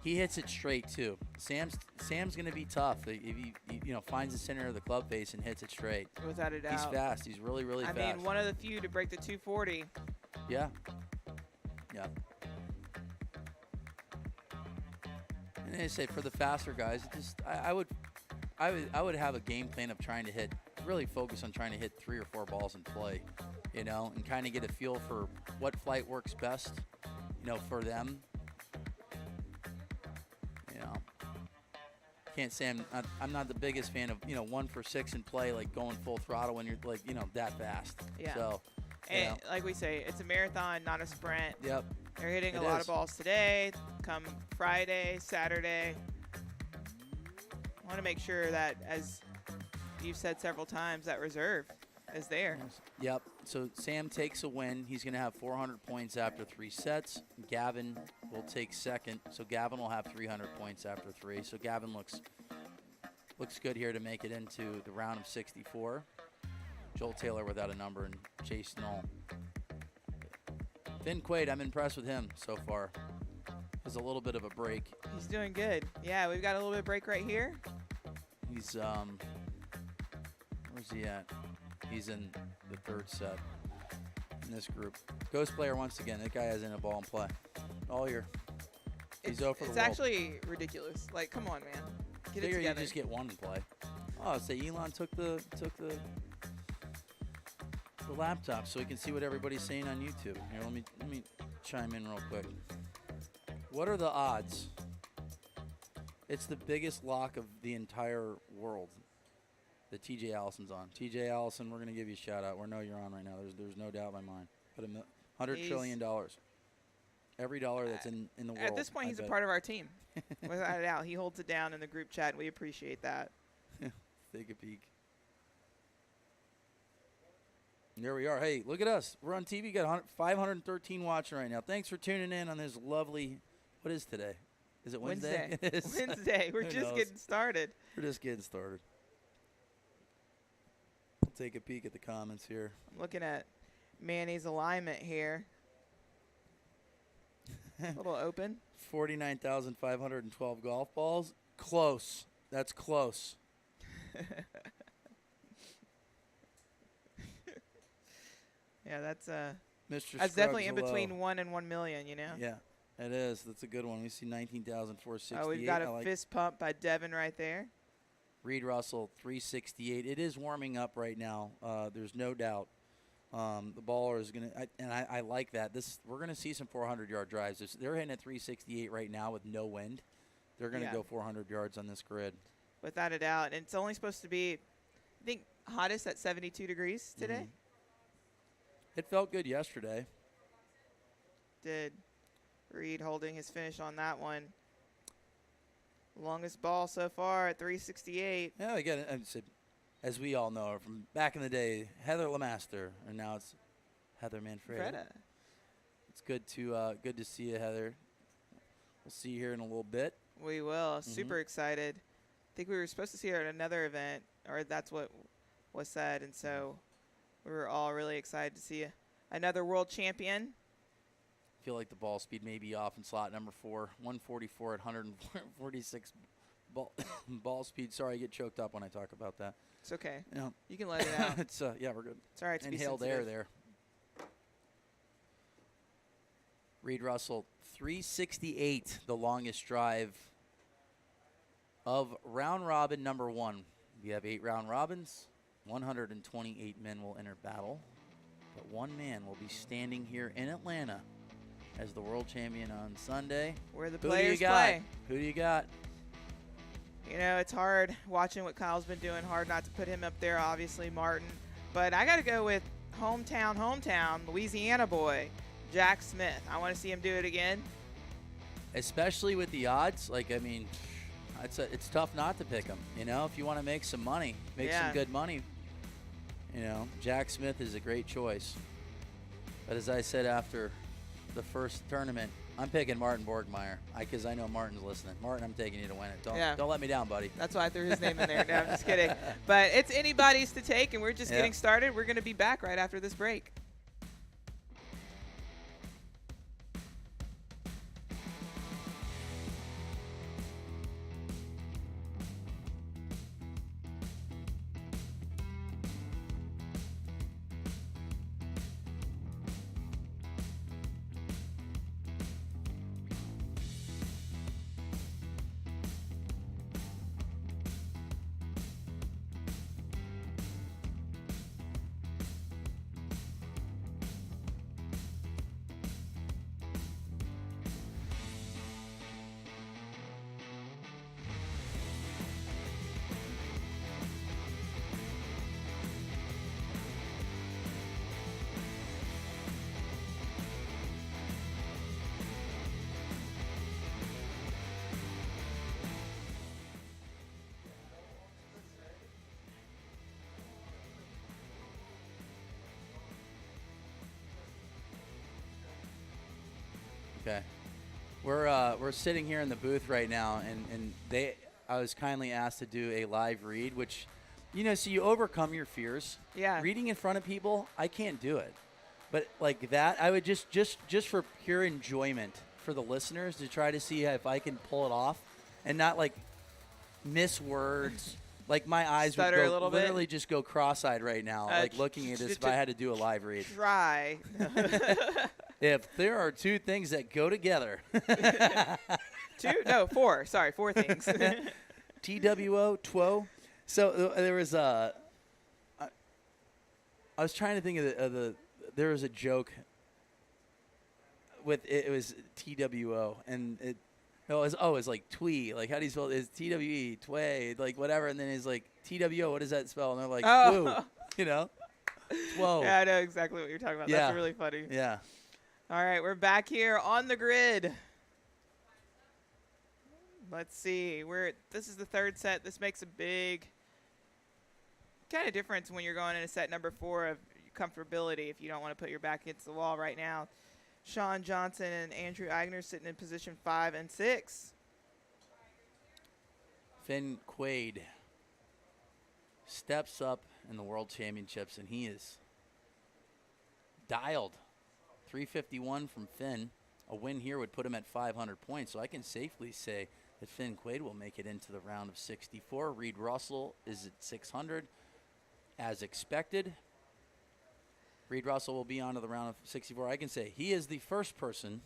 He hits it straight too. Sam's gonna be tough if he finds the center of the club face and hits it straight. Without a doubt. He's fast. He's really fast. I mean, one of the few to break the 240. Yeah. Yeah. And I say for the faster guys, I would have a game plan of trying to really focus on trying to hit 3 or 4 balls in play, and kind of get a feel for what flight works best, for them. Can't say I'm not the biggest fan of 1 for 6 in play, like going full throttle when you're like that fast. Yeah. So, and like we say, it's a marathon, not a sprint. Yep. They're hitting a lot of balls today. Come Friday, Saturday. I want to make sure that, as you've said several times, that reserve is there. Yep. So Sam takes a win. He's going to have 400 points after 3 sets. Gavin will take second. So Gavin will have 300 points after 3. So Gavin looks good here to make it into the round of 64. Joel Taylor without a number and Chase Knoll. Finn Quaid, I'm impressed with him so far. Has a little bit of a break. He's doing good. Yeah, we've got a little bit of break right here. He's where's he at? He's in the 3rd set in this group. Ghost player once again. That guy hasn't a ball in play all year. He's over for the It's world. actually ridiculous. Like, come on, man. Get it Figure together. you just get 1 in play. Oh, say Elon took the laptop so we can see what everybody's saying on YouTube. Here, let me chime in real quick. What are the odds? It's the biggest lock of the entire world that TJ Allison's on. TJ Allison, we're going to give you a shout out. We know you're on right now. There's no doubt in my mind. But $100 trillion. Every dollar that's in the world. At this point, he's a part of our team. Without a doubt. He holds it down in the group chat, and we appreciate that. Take a peek. There we are. Hey, look at us. We're on TV. Got 513 watching right now. Thanks for tuning in on this lovely. What is today? Is it Wednesday? It is. Wednesday. We're just getting started. We're just getting started. We'll take a peek at the comments here. I'm looking at Manny's alignment here. A little open. 49,512 golf balls. Close. That's close. Yeah, that's Mr. that's Scruggs, definitely in hello. between 1 and 1 million, Yeah, it is. That's a good one. We see 19,468. Oh, we've got a fist pump by Devin right there. Reed Russell, 368. It is warming up right now. There's no doubt. The baller is going to, and I like that. We're going to see some 400-yard drives. They're hitting at 368 right now with no wind. They're going to go 400 yards on this grid. Without a doubt. And it's only supposed to be, I think, hottest at 72 degrees today. Mm-hmm. It felt good yesterday. Did. Reed holding his finish on that one. Longest ball so far at 368. Yeah, again, as we all know from back in the day, Heather Lemaster, and now it's Heather Manfreda. It's good to see you, Heather. We'll see you here in a little bit. We will. Super excited. I think we were supposed to see her at another event, or that's what was said, and so we were all really excited to see another world champion. I feel like the ball speed may be off in slot number 4, 144 at 146 ball speed. Sorry, I get choked up when I talk about that. It's okay. Yeah. You can let it out. It's yeah, we're good. It's all right to be Inhaled sensitive. air there. Reed Russell, 368, the longest drive of round robin number 1. We have 8 round robins. 128 men will enter battle, but 1 man will be standing here in Atlanta as the world champion on Sunday. Where the Who players do you got? play. Who do you got? You know, it's hard watching what Kyle's been doing. Hard not to put him up there, obviously, Martin. But I got to go with hometown, Louisiana boy, Jack Smith. I want to see him do it again. Especially with the odds. Like, I mean, it's tough not to pick him. You know, if you want to make some money, some good money. You know, Jack Smith is a great choice. But as I said after the first tournament, I'm picking Martin Borgmeyer because I know Martin's listening. Martin, I'm taking you to win it. Don't let me down, buddy. That's why I threw his name in there. No, I'm just kidding. But it's anybody's to take, and we're just getting started. We're going to be back right after this break. Okay. We're sitting here in the booth right now, and I was kindly asked to do a live read, which, so you overcome your fears. Yeah. Reading in front of people, I can't do it. But like that, I would just for pure enjoyment for the listeners to try to see if I can pull it off and not like miss words. Like my eyes would Stutter a little bit. literally just go cross-eyed right now, like looking at this if I had to do a live read. Try. If there are two things that go together. Four. Sorry, 4 things. TWO, TWO. So there was I was trying to think of the there was a joke with it was TWO and it was like twee, like how do you spell it? It's TWE, tway, like whatever, and then it's like TWO, what does that spell? And they're like, woo, Whoa. Yeah, I know exactly what you're talking about. Yeah. That's really funny. Yeah. All right, we're back here on the grid. Let's see. This is the 3rd set. This makes a big kind of difference when you're going into set number 4 of comfortability if you don't want to put your back against the wall right now. Sean Johnson and Andrew Eigner sitting in position 5 and 6. Finn Quaid steps up in the World Championships, and he is dialed. 351 from Finn. A win here would put him at 500 points, so I can safely say that Finn Quaid will make it into the round of 64. Reed Russell is at 600, as expected. Reed Russell will be on to the round of 64. I can say he is the first person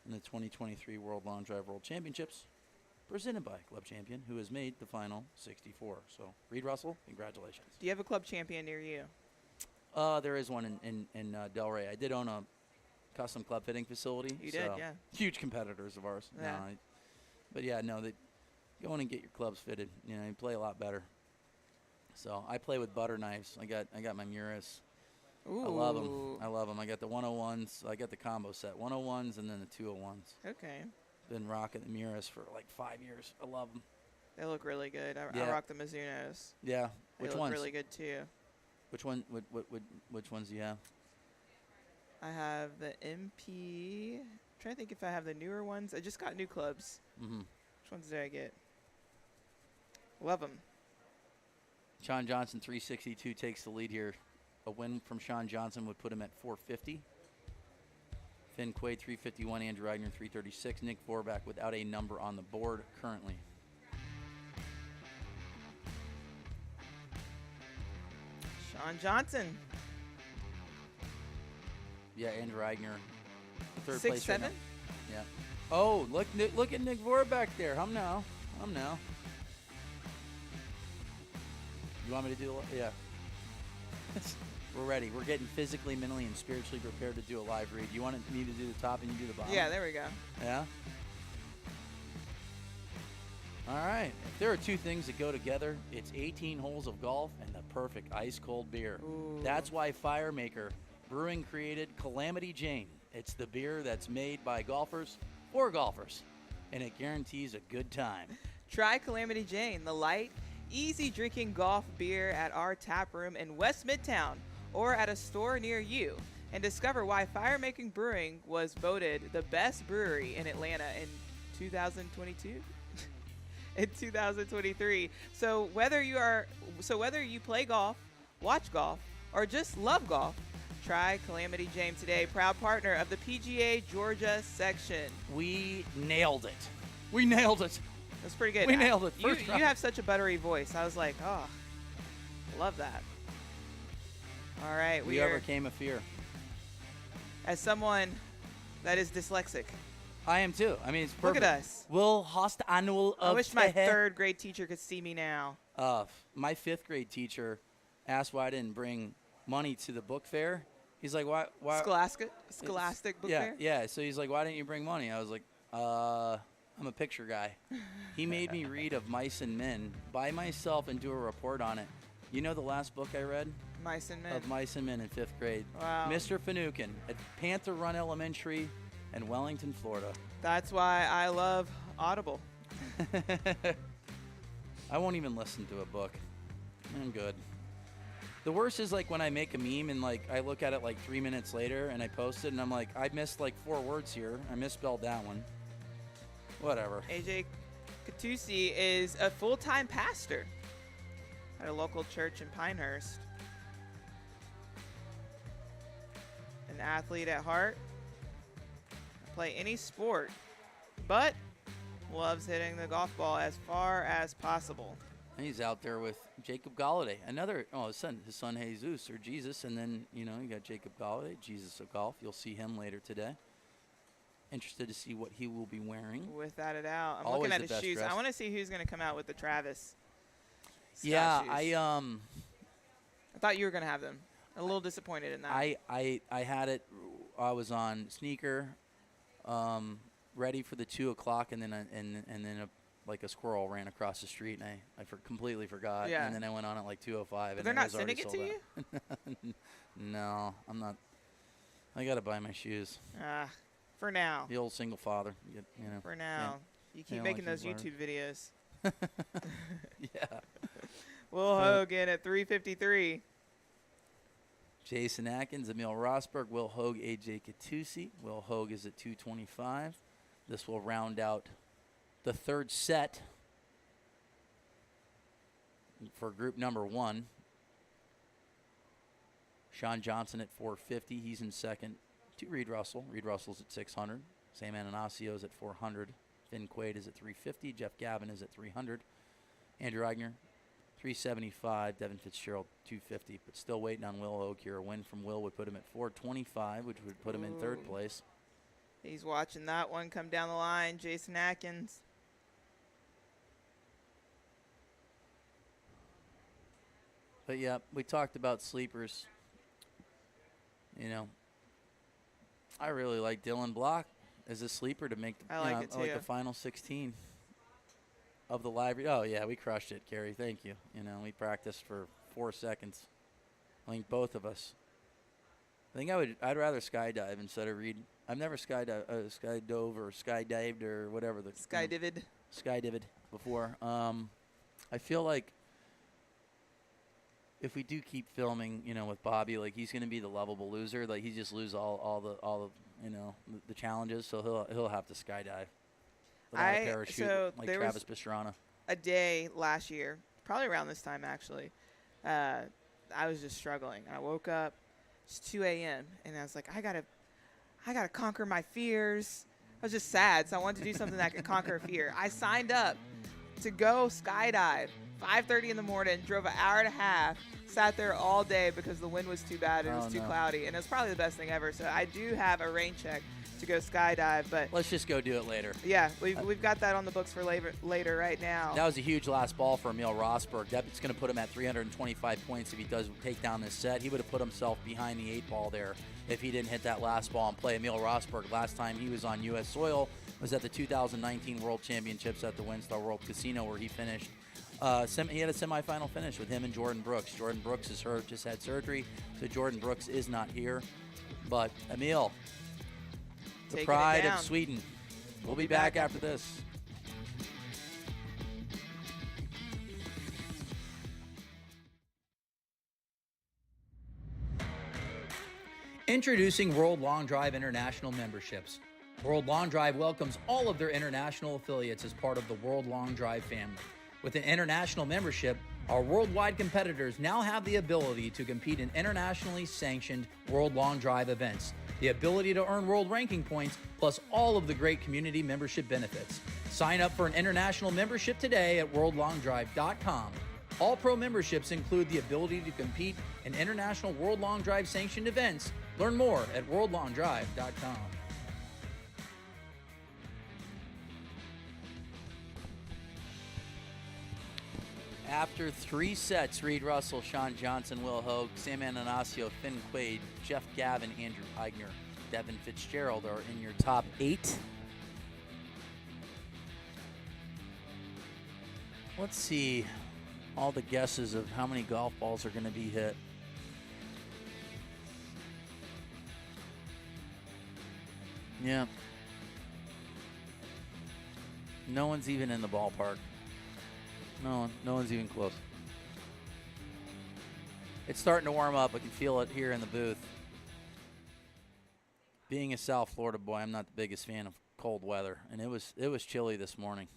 in the 2023 World Long Drive World Championships presented by Club Champion who has made the final 64. So, Reed Russell, congratulations. Do you have a Club Champion near you? There is one in Delray. I did own a custom club fitting facility. You did, yeah. Huge competitors of ours. Yeah. They go in and get your clubs fitted. You play a lot better. So I play with butter knives. I got my Muris. Ooh. I love them. I got the 101s. I got the combo set. 101s and then the 201s. Okay. Been rocking the Muris for like 5 years. I love them. They look really good. I rock the Mizunos. Yeah. They look really good too. Which ones do you have? I have the MP. I'm trying to think if I have the newer ones. I just got new clubs. Mm-hmm. Which ones did I get? Love them. Sean Johnson, 362, takes the lead here. A win from Sean Johnson would put him at 450. Finn Quaid, 351. Andrew Eigner, 336. Nick Vorback without a number on the board currently. Sean Johnson. Yeah, Andrew Eigner, third 6'7"? place right now. Yeah. Oh, look at Nick Vorback there. Hum now. You want me to do it? Yeah. We're ready. We're getting physically, mentally, and spiritually prepared to do a live read. You want me to do the top and you do the bottom? Yeah, there we go. Yeah? All right. If there are two things that go together, it's 18 holes of golf and the perfect ice-cold beer. Ooh. That's why Firemaker Brewing created Calamity Jane. It's the beer that's made by golfers for golfers, and it guarantees a good time. Try Calamity Jane, the light, easy drinking golf beer at our tap room in West Midtown or at a store near you, and discover why Firemaking Brewing was voted the best brewery in Atlanta in 2022. In 2023. So whether you play golf, watch golf, or just love golf, try Calamity Jane today. Proud partner of the PGA Georgia section. We nailed it. That's pretty good. We nailed it. You have such a buttery voice. I was like, oh, love that. All right. We overcame a fear. As someone that is dyslexic. I am too. I mean, it's perfect. Look at us. We'll host annual I wish my 3rd grade teacher could see me now. My 5th grade teacher asked why I didn't bring money to the book fair. He's like, why? Scholastic book fair? Yeah. So he's like, why didn't you bring money? I was like, I'm a picture guy. He made me read Of Mice and Men by myself and do a report on it. You know the last book I read? Mice and Men. Of Mice and Men in 5th grade. Wow. Mr. Finucane at Panther Run Elementary in Wellington, Florida. That's why I love Audible. I won't even listen to a book. I'm good. The worst is like when I make a meme and like I look at it like 3 minutes later and I post it and I'm like, I missed like 4 words here. I misspelled that one. Whatever. AJ Katusi is a full-time pastor at a local church in Pinehurst. An athlete at heart. Play any sport, but loves hitting the golf ball as far as possible. And he's out there with Jacob Galladay, his son Jesus or Jesus, and then you got Jacob Galladay, Jesus of golf. You'll see him later today. Interested to see what he will be wearing. Without a doubt, I'm Always looking at the his best shoes. dressed. I want to see who's going to come out with the Travis Scott Yeah, shoes. I thought you were going to have them. A little disappointed in that. I had it. I was on sneaker, ready for the 2 o'clock, and then a squirrel ran across the street, and I completely forgot. Yeah. And then I went on at like 2:05. But and they're it not was already sending it sold to out. No, I'm not. I gotta buy my shoes. For now. The old single father. For now. You keep don't making like those these YouTube videos. Yeah. Will Hogan at 353. Jason Atkins, Emil Rosberg, Will Hogue, AJ Katusi. Will Hogue is at 225. This will round out the third set for group number 1. Sean Johnson at 450. He's in second to Reed Russell. Reed Russell's at 600. Sam Ananasio's at 400. Finn Quaid is at 350. Jeff Gavin is at 300. Andrew Eigner, 375. Devin Fitzgerald, 250. But still waiting on Will Hogue here. A win from Will would put him at 425, which would put him in third place. He's watching that one come down the line. Jason Atkins. But yeah, we talked about sleepers. I really like Dylan Block as a sleeper to make I like it too. the final 16 of the library. Oh yeah, we crushed it, Carrie. Thank you. We practiced for 4 seconds. I think both of us. I think I'd rather skydive instead of read. I've never skydove or skydived or whatever the skydived before. I feel like if we do keep filming, with Bobby, like he's going to be the lovable loser. Like he just lose all the challenges, so he'll have to skydive without a parachute, like Travis Pastrana. A day last year, probably around this time actually, I was just struggling. I woke up, it's 2 a.m. and I was like, I gotta conquer my fears. I was just sad, so I wanted to do something that could conquer fear. I signed up to go skydive. 5:30 in the morning, drove an hour and a half, sat there all day because the wind was too bad and it was too cloudy, and it was probably the best thing ever. So I do have a rain check to go skydive, but let's just go do it later. Yeah, we've got that on the books for later right now. That was a huge last ball for Emil Rosberg. That's going to put him at 325 points if he does take down this set. He would have put himself behind the 8 ball there if he didn't hit that last ball and play. Emil Rosberg, last time he was on U.S. soil, was at the 2019 World Championships at the WinStar World Casino, where he finished. He had a semifinal finish with him and Jordan Brooks. Jordan Brooks is hurt, just had surgery, so Jordan Brooks is not here. But Emil, the pride of Sweden. We'll be back after this. Introducing World Long Drive International memberships. World Long Drive welcomes all of their international affiliates as part of the World Long Drive family. With an international membership, our worldwide competitors now have the ability to compete in internationally sanctioned World Long Drive events, the ability to earn world ranking points, plus all of the great community membership benefits. Sign up for an international membership today at worldlongdrive.com. All pro memberships include the ability to compete in international World Long Drive sanctioned events. Learn more at worldlongdrive.com. After 3 sets, Reed Russell, Sean Johnson, Will Hogue, Sam Ananasio, Finn Quaid, Jeff Gavin, Andrew Eigner, Devin Fitzgerald are in your top 8. Let's see all the guesses of how many golf balls are going to be hit. Yeah. No one's even in the ballpark. No one's even close. It's starting to warm up. I can feel it here in the booth. Being a South Florida boy, I'm not the biggest fan of cold weather, and it was chilly this morning.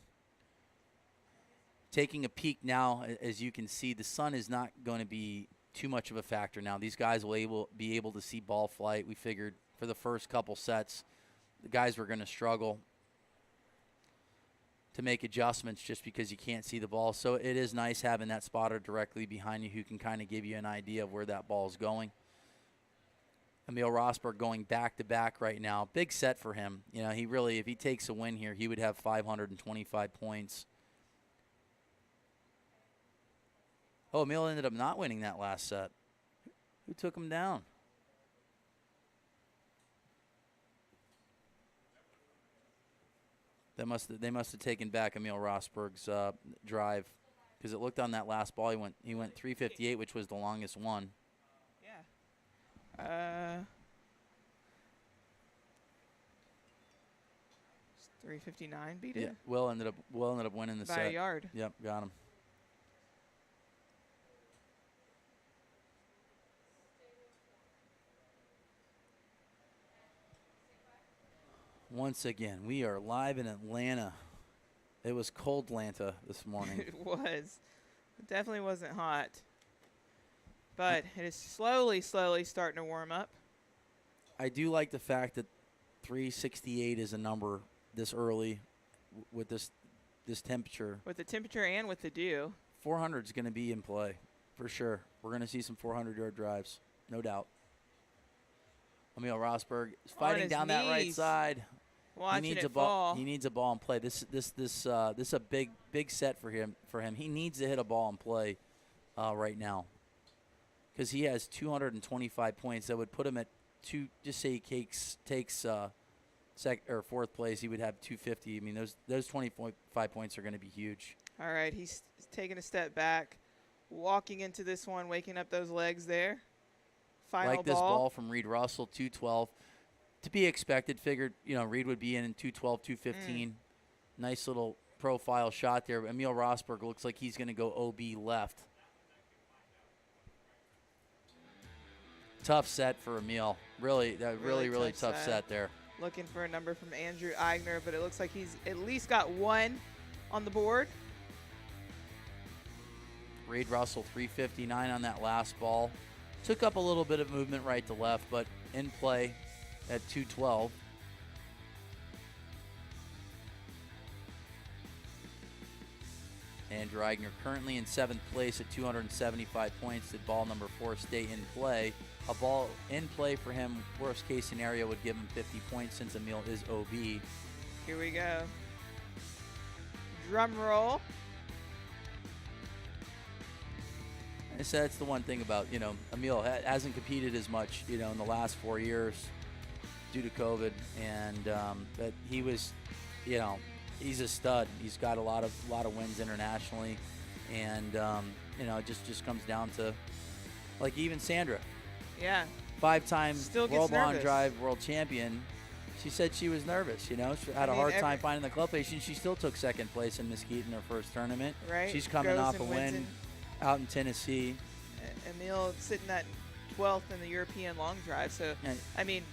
Taking a peek now, as you can see, the sun is not going to be too much of a factor now. These guys will be able to see ball flight. We figured for the first couple sets, the guys were going to struggle to make adjustments just because you can't see the ball. So it is nice having that spotter directly behind you who can kind of give you an idea of where that ball is going. Emil Rosberg going back-to-back right now. Big set for him. You know, he really, if he takes a win here, he would have 525 points. Oh, Emil ended up not winning that last set. Who took him down? They must have taken back Emil Rosberg's drive, because it looked on that last ball he went 358, which was the longest one. Yeah. 359 beat it. Yeah. Will ended up winning the set by a yard. Yep, got him. Once again, we are live in Atlanta. It was cold Atlanta this morning. It was. It definitely wasn't hot. But it is slowly starting to warm up. I do like the fact that 368 is a number this early with this temperature. With the temperature and with the dew. 400 is going to be in play for sure. We're going to see some 400-yard drives, no doubt. Emil Rosberg is fighting down that right side. Watching he needs it a ball. fall. He needs a ball in play. This is a big set for him. He needs to hit a ball in play right now, because he has 225 points. That would put him at two. Just say he takes fourth place, he would have 250. I mean, those 25 points are going to be huge. All right, he's taking a step back, walking into this one, waking up those legs there. Final like this ball from Reed Russell, 212. To be expected, figured, Reed would be in 212, 215. Nice little profile shot there. Emil Rosberg looks like he's going to go OB left. Tough set for Emil. Really tough set there. Looking for a number from Andrew Eigner, but it looks like he's at least got one on the board. Reed Russell, 359 on that last ball. Took up a little bit of movement right to left, but in play at 212. Andrew Eigner currently in 7th place at 275 points. Did ball number 4 stay in play? A ball in play for him, worst case scenario, would give him 50 points since Emil is OB. Here we go. Drum roll. So that's the one thing about, Emil hasn't competed as much, in the last 4 years due to COVID. And but he was, he's a stud. He's got a lot of wins internationally. And, it just comes down to, like even Sandra. Yeah. 5-time World Long nervous. Drive world champion. She said she was nervous, She had a hard time finding the club place. She still took 2nd place in Mesquite in her first tournament. Right. She's coming Goes off a and win wins out in Tennessee. Emil sitting at 12th in the European long drive. So, I mean,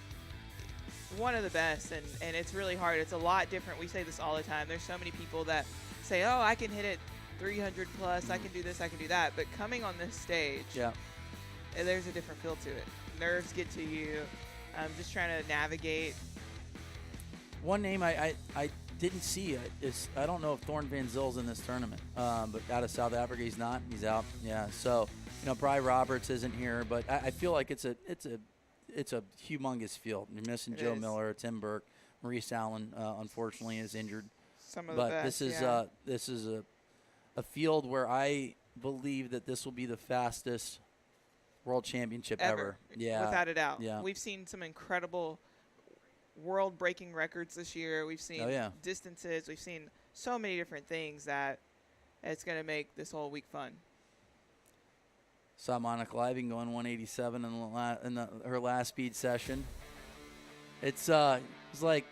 one of the best, and it's really hard. It's a lot different. We say this all the time. There's so many people that say, oh, I can hit it 300 plus, I can do this, I can do that. But coming on this stage, there's a different feel to it. Nerves get to you. I'm just trying to navigate. One name I didn't see is, I don't know if Thorn Van Zil's in this tournament, but out of South Africa, he's not. He's out. Yeah. So, Bry Roberts isn't here, but I feel like it's a humongous field. You're missing Joe Miller, Tim Burke, Maurice Allen, unfortunately, is injured. Some of the best, this is a field where I believe that this will be the fastest world championship ever. Yeah, without a doubt. Yeah. We've seen some incredible world-breaking records this year. We've seen distances. We've seen so many different things that it's going to make this whole week fun. Saw Monica Living going 187 in her last speed session. It's like,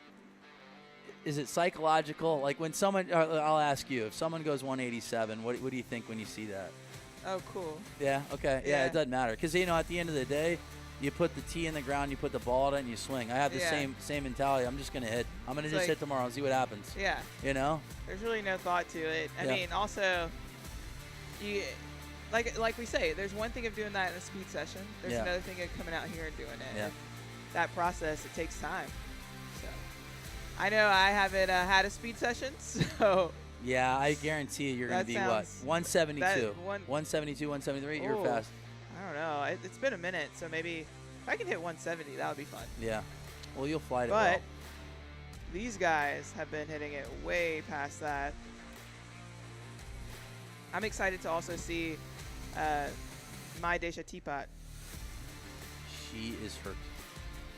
is it psychological? Like when someone, I'll ask you, if someone goes 187, what do you think when you see that? Oh, cool. Yeah. Okay. Yeah. Yeah. It doesn't matter because at the end of the day, you put the tee in the ground, you put the ball in it, and you swing. I have the Yeah. same mentality. I'm just gonna hit. I'm gonna It's just like- hit tomorrow and see what happens. Yeah. There's really no thought to it. I Yeah. mean, also, you like we say, there's one thing of doing that in a speed session. There's Yeah. another thing of coming out here and doing it. Yeah. And that process, it takes time. So I know I haven't had a speed session, so Yeah, I guarantee you, you're gonna That be what? sounds- 172, that one- 172, 173. You're Ooh. fast. I don't know. It's been a minute, so maybe if I can hit 170, that would be fun. Yeah. Well, you'll fly it But well. these guys have been hitting it way past that. I'm excited to also see my Desha Teapot. She is hurt.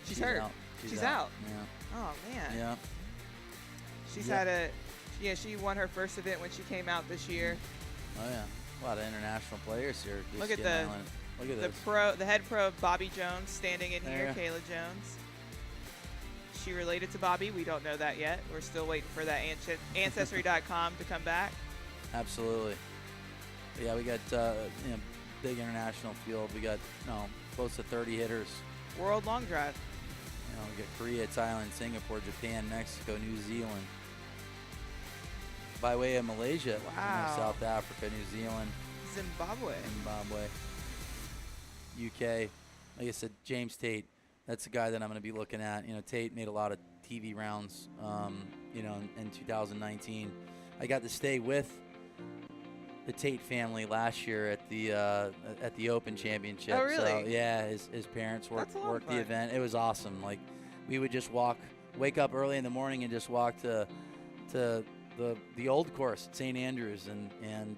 She's hurt. Out. She's out. Yeah. Oh man. Yeah. She's Yeah. had she won her first event when she came out this year. Oh yeah. A lot of international players here. Just Look at getting the- island. Look at this. The head pro Bobby Jones standing in here, There. Kayla Jones. She related to Bobby? We don't know that yet. We're still waiting for that ancestry.com to come back. Absolutely. Yeah, we got big international field. We got close to 30 hitters. World Long Drive. We got Korea, Thailand, Singapore, Japan, Mexico, New Zealand. By way of Malaysia, Wow. South Africa, New Zealand, Zimbabwe. Zimbabwe, UK. Like I said, James Tate. That's the guy that I'm going to be looking at. Tate made a lot of TV rounds, in 2019. I got to stay with the Tate family last year at the Open Championship. Oh, really? So, yeah, his parents That's a lot of worked the fun. event. It was awesome. Like, we would just wake up early in the morning and just walk to the old course at St. Andrews, and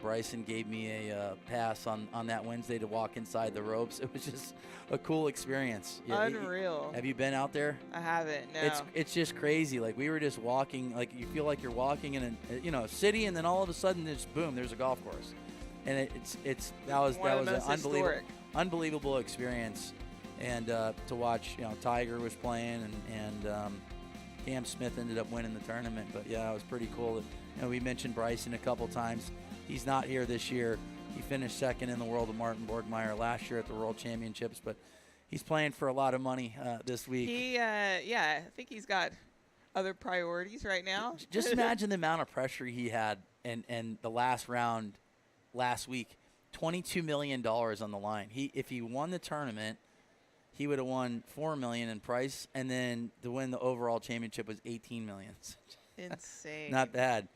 Bryson gave me a pass on that Wednesday to walk inside the ropes. It was just a cool experience. Unreal. Have you been out there? I haven't. No. It's just crazy. Like, we were just walking. Like, you feel like you're walking in a city, and then all of a sudden, there's a golf course, and that was One of the an most historic. unbelievable experience, and to watch. Tiger was playing, and Cam Smith ended up winning the tournament. But yeah, it was pretty cool. We mentioned Bryson a couple times. He's not here this year. He finished second in the world of Martin Borgmeyer last year at the World Championships, but he's playing for a lot of money this week. I think he's got other priorities right now. Just imagine the amount of pressure he had in the last round last week. $22 million on the line. If he won the tournament, he would have won $4 million in price, and then to win the overall championship was $18 million. Insane. Not bad.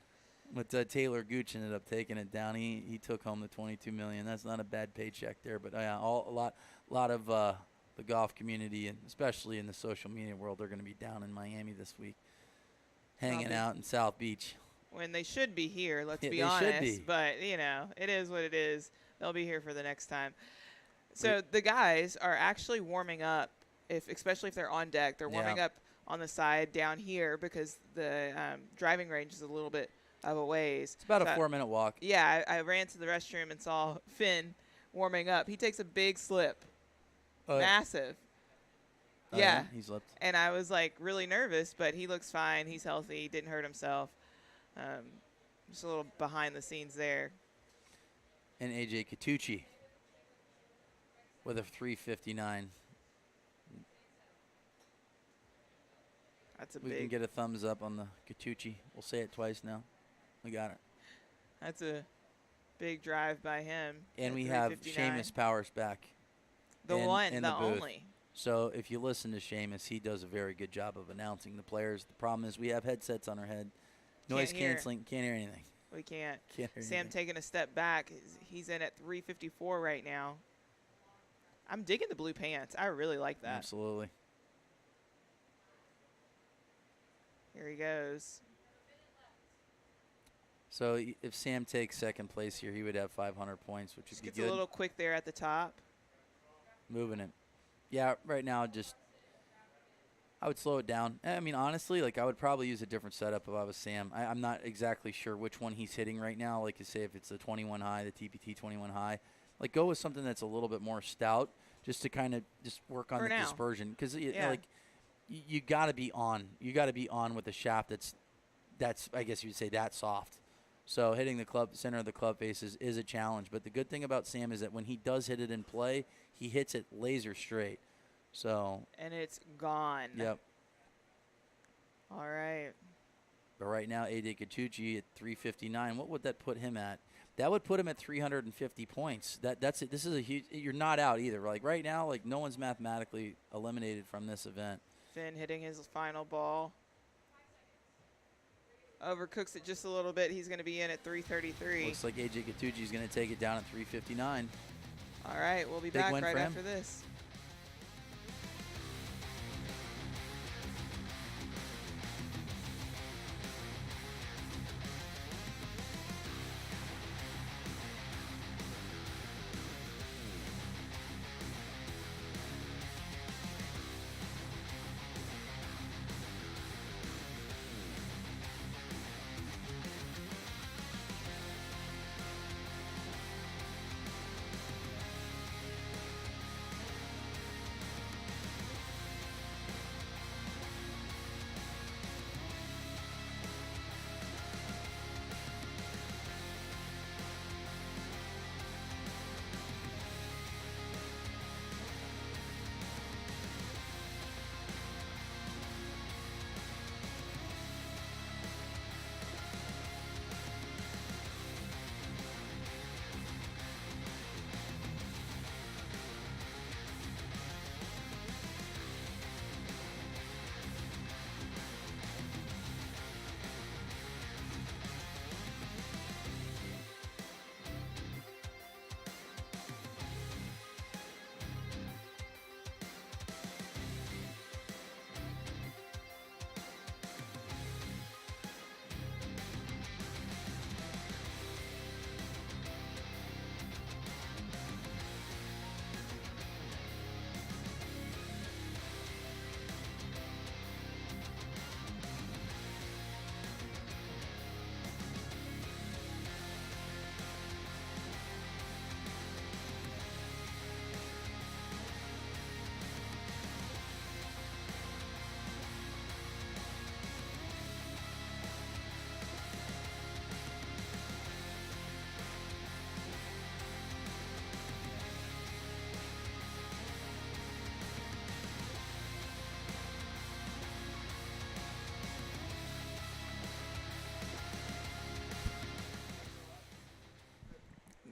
But Taylor Gooch ended up taking it down. He took home the $22 million. That's not a bad paycheck there. But yeah, a lot of the golf community, and especially in the social media world, they're going to be down in Miami this week, hanging out in South Beach. When they should be here, let's Yeah, be they honest. should be. But, it is what it is. They'll be here for the next time. So the guys are actually warming up, especially if they're on deck. They're warming up on the side down here because the driving range is a little bit of a ways. It's about a 4-minute walk. Yeah, I ran to the restroom and saw Finn warming up. He takes a big slip. Massive. Yeah. He slipped. And I was really nervous, but he looks fine. He's healthy. Didn't hurt himself. Just a little behind the scenes there. And AJ Catucci with a 359. That's a We can get a thumbs up on the Catucci. We'll say it twice now. We got it. That's a big drive by him. And at we have 359. Seamus Powers back. The in the booth. only. So if you listen to Seamus, he does a very good job of announcing the players. The problem is we have headsets on our head. Noise hear. canceling. Can't hear anything. We can't. Can't hear Sam anything. taking a step back. He's in at 354 right now. I'm digging the blue pants. I really like that. Absolutely. Here he goes. So if Sam takes second place here, he would have 500 points, which Just would be gets good. a little quick there at the top. Moving it. Yeah, right now I would slow it down. I mean, honestly, I would probably use a different setup if I was Sam. I'm not exactly sure which one he's hitting right now. Like you say, if it's the 21 high, the TPT 21 high, go with something that's a little bit more stout, just to kind of just work on For the now. dispersion. Because Yeah. you got to be on. You got to be on with a shaft that's I guess you would say that soft. So hitting the club center of the club face is a challenge. But the good thing about Sam is that when he does hit it in play, he hits it laser straight. So. And it's gone. Yep. All right. But right now, A.J. Katucci at 359. What would that put him at? That would put him at 350 points. That's it. This is a huge. You're not out either. Like right now, like no one's mathematically eliminated from this event. Finn hitting his final ball. Overcooks it just a little bit. He's going to be in at 333. Looks like A.J. Katucci is going to take it down at 359. All right, we'll be Big back win right for him. after this.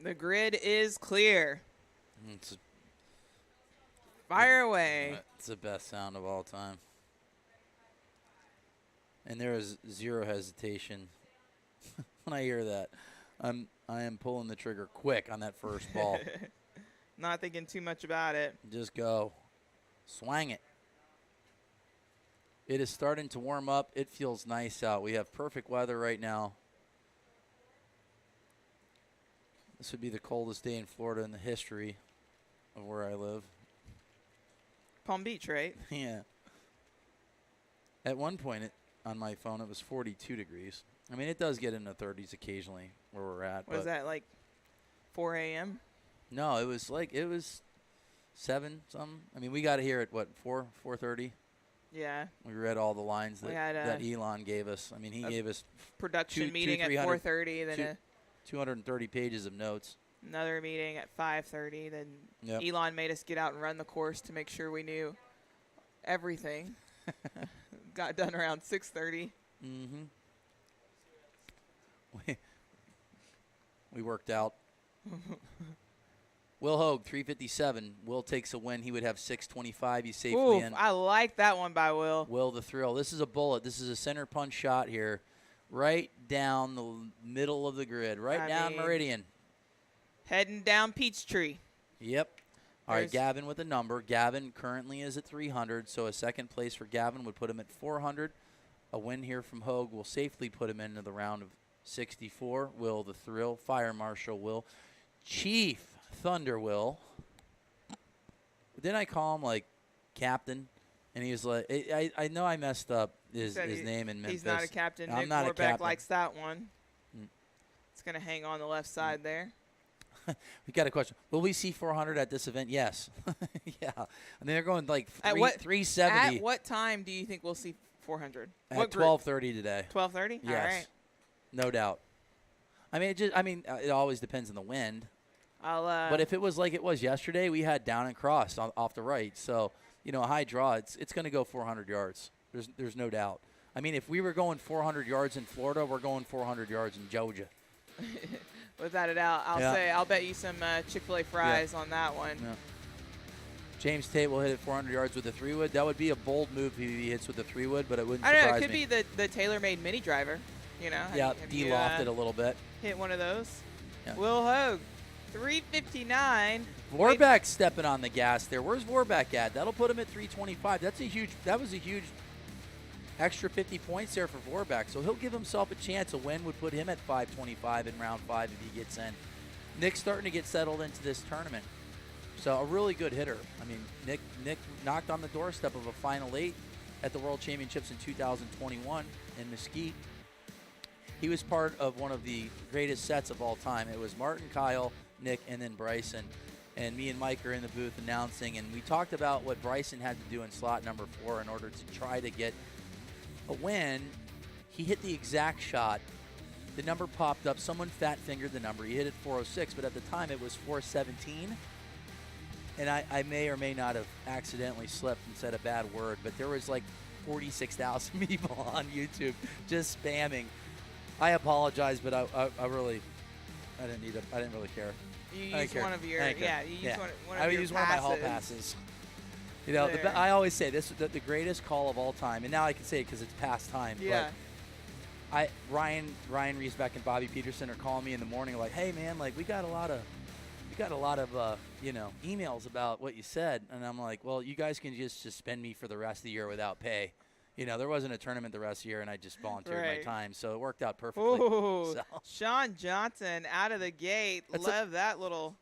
The grid is clear. It's Fire away. It's the best sound of all time. And there is zero hesitation when I hear that. I am pulling the trigger quick on that first ball. Not thinking too much about it. Just go. Swang it. It is starting to warm up. It feels nice out. We have perfect weather right now. This would be the coldest day in Florida in the history of where I live. Palm Beach, right? Yeah. At one point on my phone, it was 42 degrees. I mean, it does get in the 30s occasionally where we're at. Was that like 4 a.m.? No, it was 7 something. I mean, we got here at, what, 4:30? Yeah. We read all the lines We that, had that Elon gave us. I mean, he gave us production meeting at 4:30, then 230 pages of notes. another meeting at 5:30. Then Yep. Elon made us get out and run the course to make sure we knew everything. Got done around 6:30. Mm-hmm. We worked out. Will Hogue, 357. Will takes a win. He would have 625. He's safely Ooh, in. I like that one by Will. Will the thrill. This is a bullet. This is a center punch shot here. Right down the middle of the grid. Right down Meridian. Heading down Peachtree. Yep. All right, Gavin with a number. Gavin currently is at 300, so a second place for Gavin would put him at 400. A win here from Hogue will safely put him into the round of 64. Will the thrill. Fire Marshal Will. Chief Thunder Will. Didn't I call him, like, captain? And he was like, I know I messed up his name in Memphis. He's not a captain. I'm Nick not a Warbeck captain. likes that one. It's going to hang on the left side there. We got a question. Will we see 400 at this event? Yes. Yeah. I mean, they're going like 370. At what time do you think we'll see 400? At 12:30 today. 12:30? Yes. All right. No doubt. I mean, it always depends on the wind. But if it was like it was yesterday, we had down and cross off the right. So, a high draw, it's going to go 400 yards. There's no doubt. I mean, if we were going 400 yards in Florida, we're going 400 yards in Georgia. without a doubt, I'll bet you some Chick-fil-A fries on that one. Yeah. James Tate will hit it 400 yards with a 3-wood. That would be a bold move if he hits with a 3-wood, but it wouldn't surprise me. I don't know. It could be the tailor-made mini driver. Yeah, de-lofted a little bit. Hit one of those. Yeah. Will Hogue, 359. Vorback stepping on the gas there. Where's Vorback at? That'll put him at 325. That was a huge extra 50 points there for Vorback. So he'll give himself a chance. A win would put him at 525 in round 5 if he gets in. Nick's starting to get settled into this tournament. So a really good hitter. I mean, Nick knocked on the doorstep of a Final 8 at the World Championships in 2021 in Mesquite. He was part of one of the greatest sets of all time. It was Martin, Kyle, Nick, and then Bryson. And me and Mike are in the booth announcing, and we talked about what Bryson had to do in slot number 4 in order to try to get a win. He hit the exact shot. The number popped up. Someone fat-fingered the number. He hit it 406, but at the time it was 417. And I may or may not have accidentally slipped and said a bad word, but there was like 46,000 people on YouTube just spamming. I apologize, but I didn't really care. You used one of your, you used one of I your used one of my hall passes. I always say this, the greatest call of all time, and now I can say it because it's past time. Yeah. But Ryan Riesbeck and Bobby Peterson are calling me in the morning like, hey man, like we got a lot of emails about what you said, and I'm like, well, you guys can just suspend me for the rest of the year without pay. There wasn't a tournament the rest of the year, and I just volunteered my time, so it worked out perfectly. Ooh, so. Sean Johnson out of the gate. Love that little.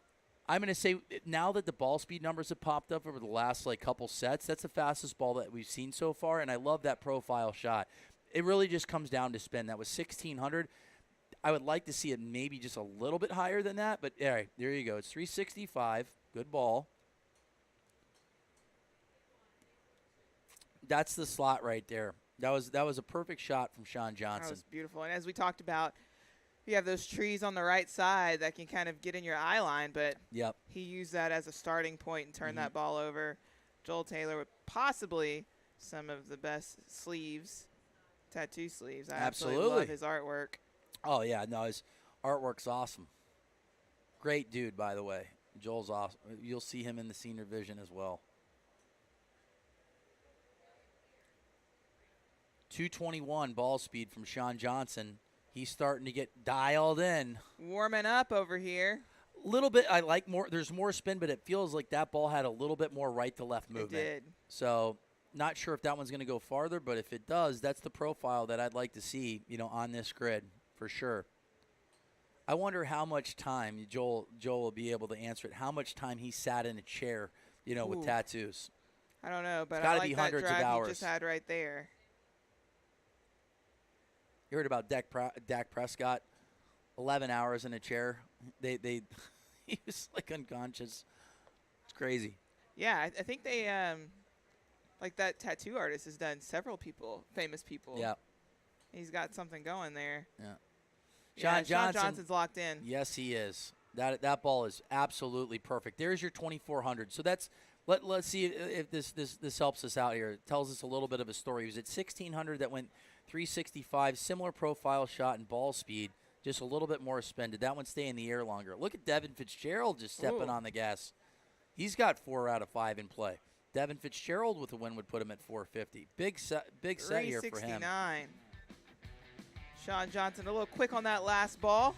I'm going to say now that the ball speed numbers have popped up over the last couple sets, that's the fastest ball that we've seen so far, and I love that profile shot. It really just comes down to spin. That was 1,600. I would like to see it maybe just a little bit higher than that, but all right, there you go. It's 365. Good ball. That's the slot right there. That was a perfect shot from Sean Johnson. That was beautiful. And as we talked about, you have those trees on the right side that can kind of get in your eye line, but he used that as a starting point and turned that ball over. Joel Taylor with possibly some of the best tattoo sleeves. I absolutely love his artwork. Oh, yeah. No, his artwork's awesome. Great dude, by the way. Joel's awesome. You'll see him in the senior division as well. 221 ball speed from Sean Johnson. He's starting to get dialed in. Warming up over here. A little bit. I like more. There's more spin, but it feels like that ball had a little bit more right to left movement. It did. So not sure if that one's going to go farther, but if it does, that's the profile that I'd like to see, on this grid for sure. I wonder how much time Joel will be able to answer it. How much time he sat in a chair, with tattoos. I don't know, but I like that drive you just had right there. You heard about Dak Prescott, 11 hours in a chair. He was like unconscious. It's crazy. Yeah, I think they like that tattoo artist has done several famous people. Yeah. He's got something going there. Yeah. Sean Johnson's locked in. Yes, he is. That ball is absolutely perfect. There's your 2,400. So that's let's see if this helps us out here. It tells us a little bit of a story. He was at 1,600 that went 365, similar profile shot and ball speed, just a little bit more spin. Did that one stay in the air longer? Look at Devin Fitzgerald just stepping on the gas. He's got 4 out of 5 in play. Devin Fitzgerald with a win would put him at 450. Big set here for him. 369. Sean Johnson a little quick on that last ball.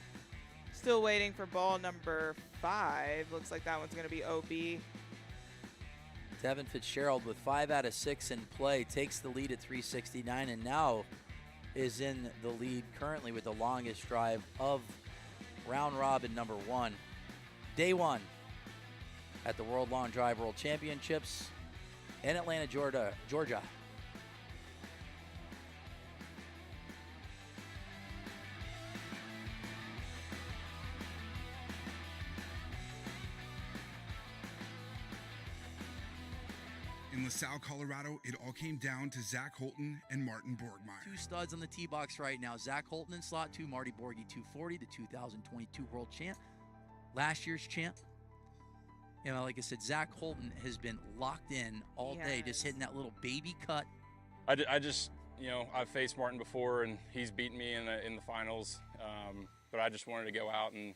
Still waiting for ball number 5. Looks like that one's going to be OB. Devin Fitzgerald with 5 out of 6 in play takes the lead at 369 and now is in the lead currently with the longest drive of round robin number 1. Day 1 at the World Long Drive World Championships in Atlanta, Georgia. In LaSalle, Colorado, it all came down to Zach Holton and Martin Borgmeyer. Two studs on the tee box right now. Zach Holton in slot 2, Marty Borgie 240, the 2022 world champ, last year's champ. You know, like I said, Zach Holton has been locked in all day, just hitting that little baby cut. I just, you know, I've faced Martin before, and he's beaten me in the finals. But I just wanted to go out and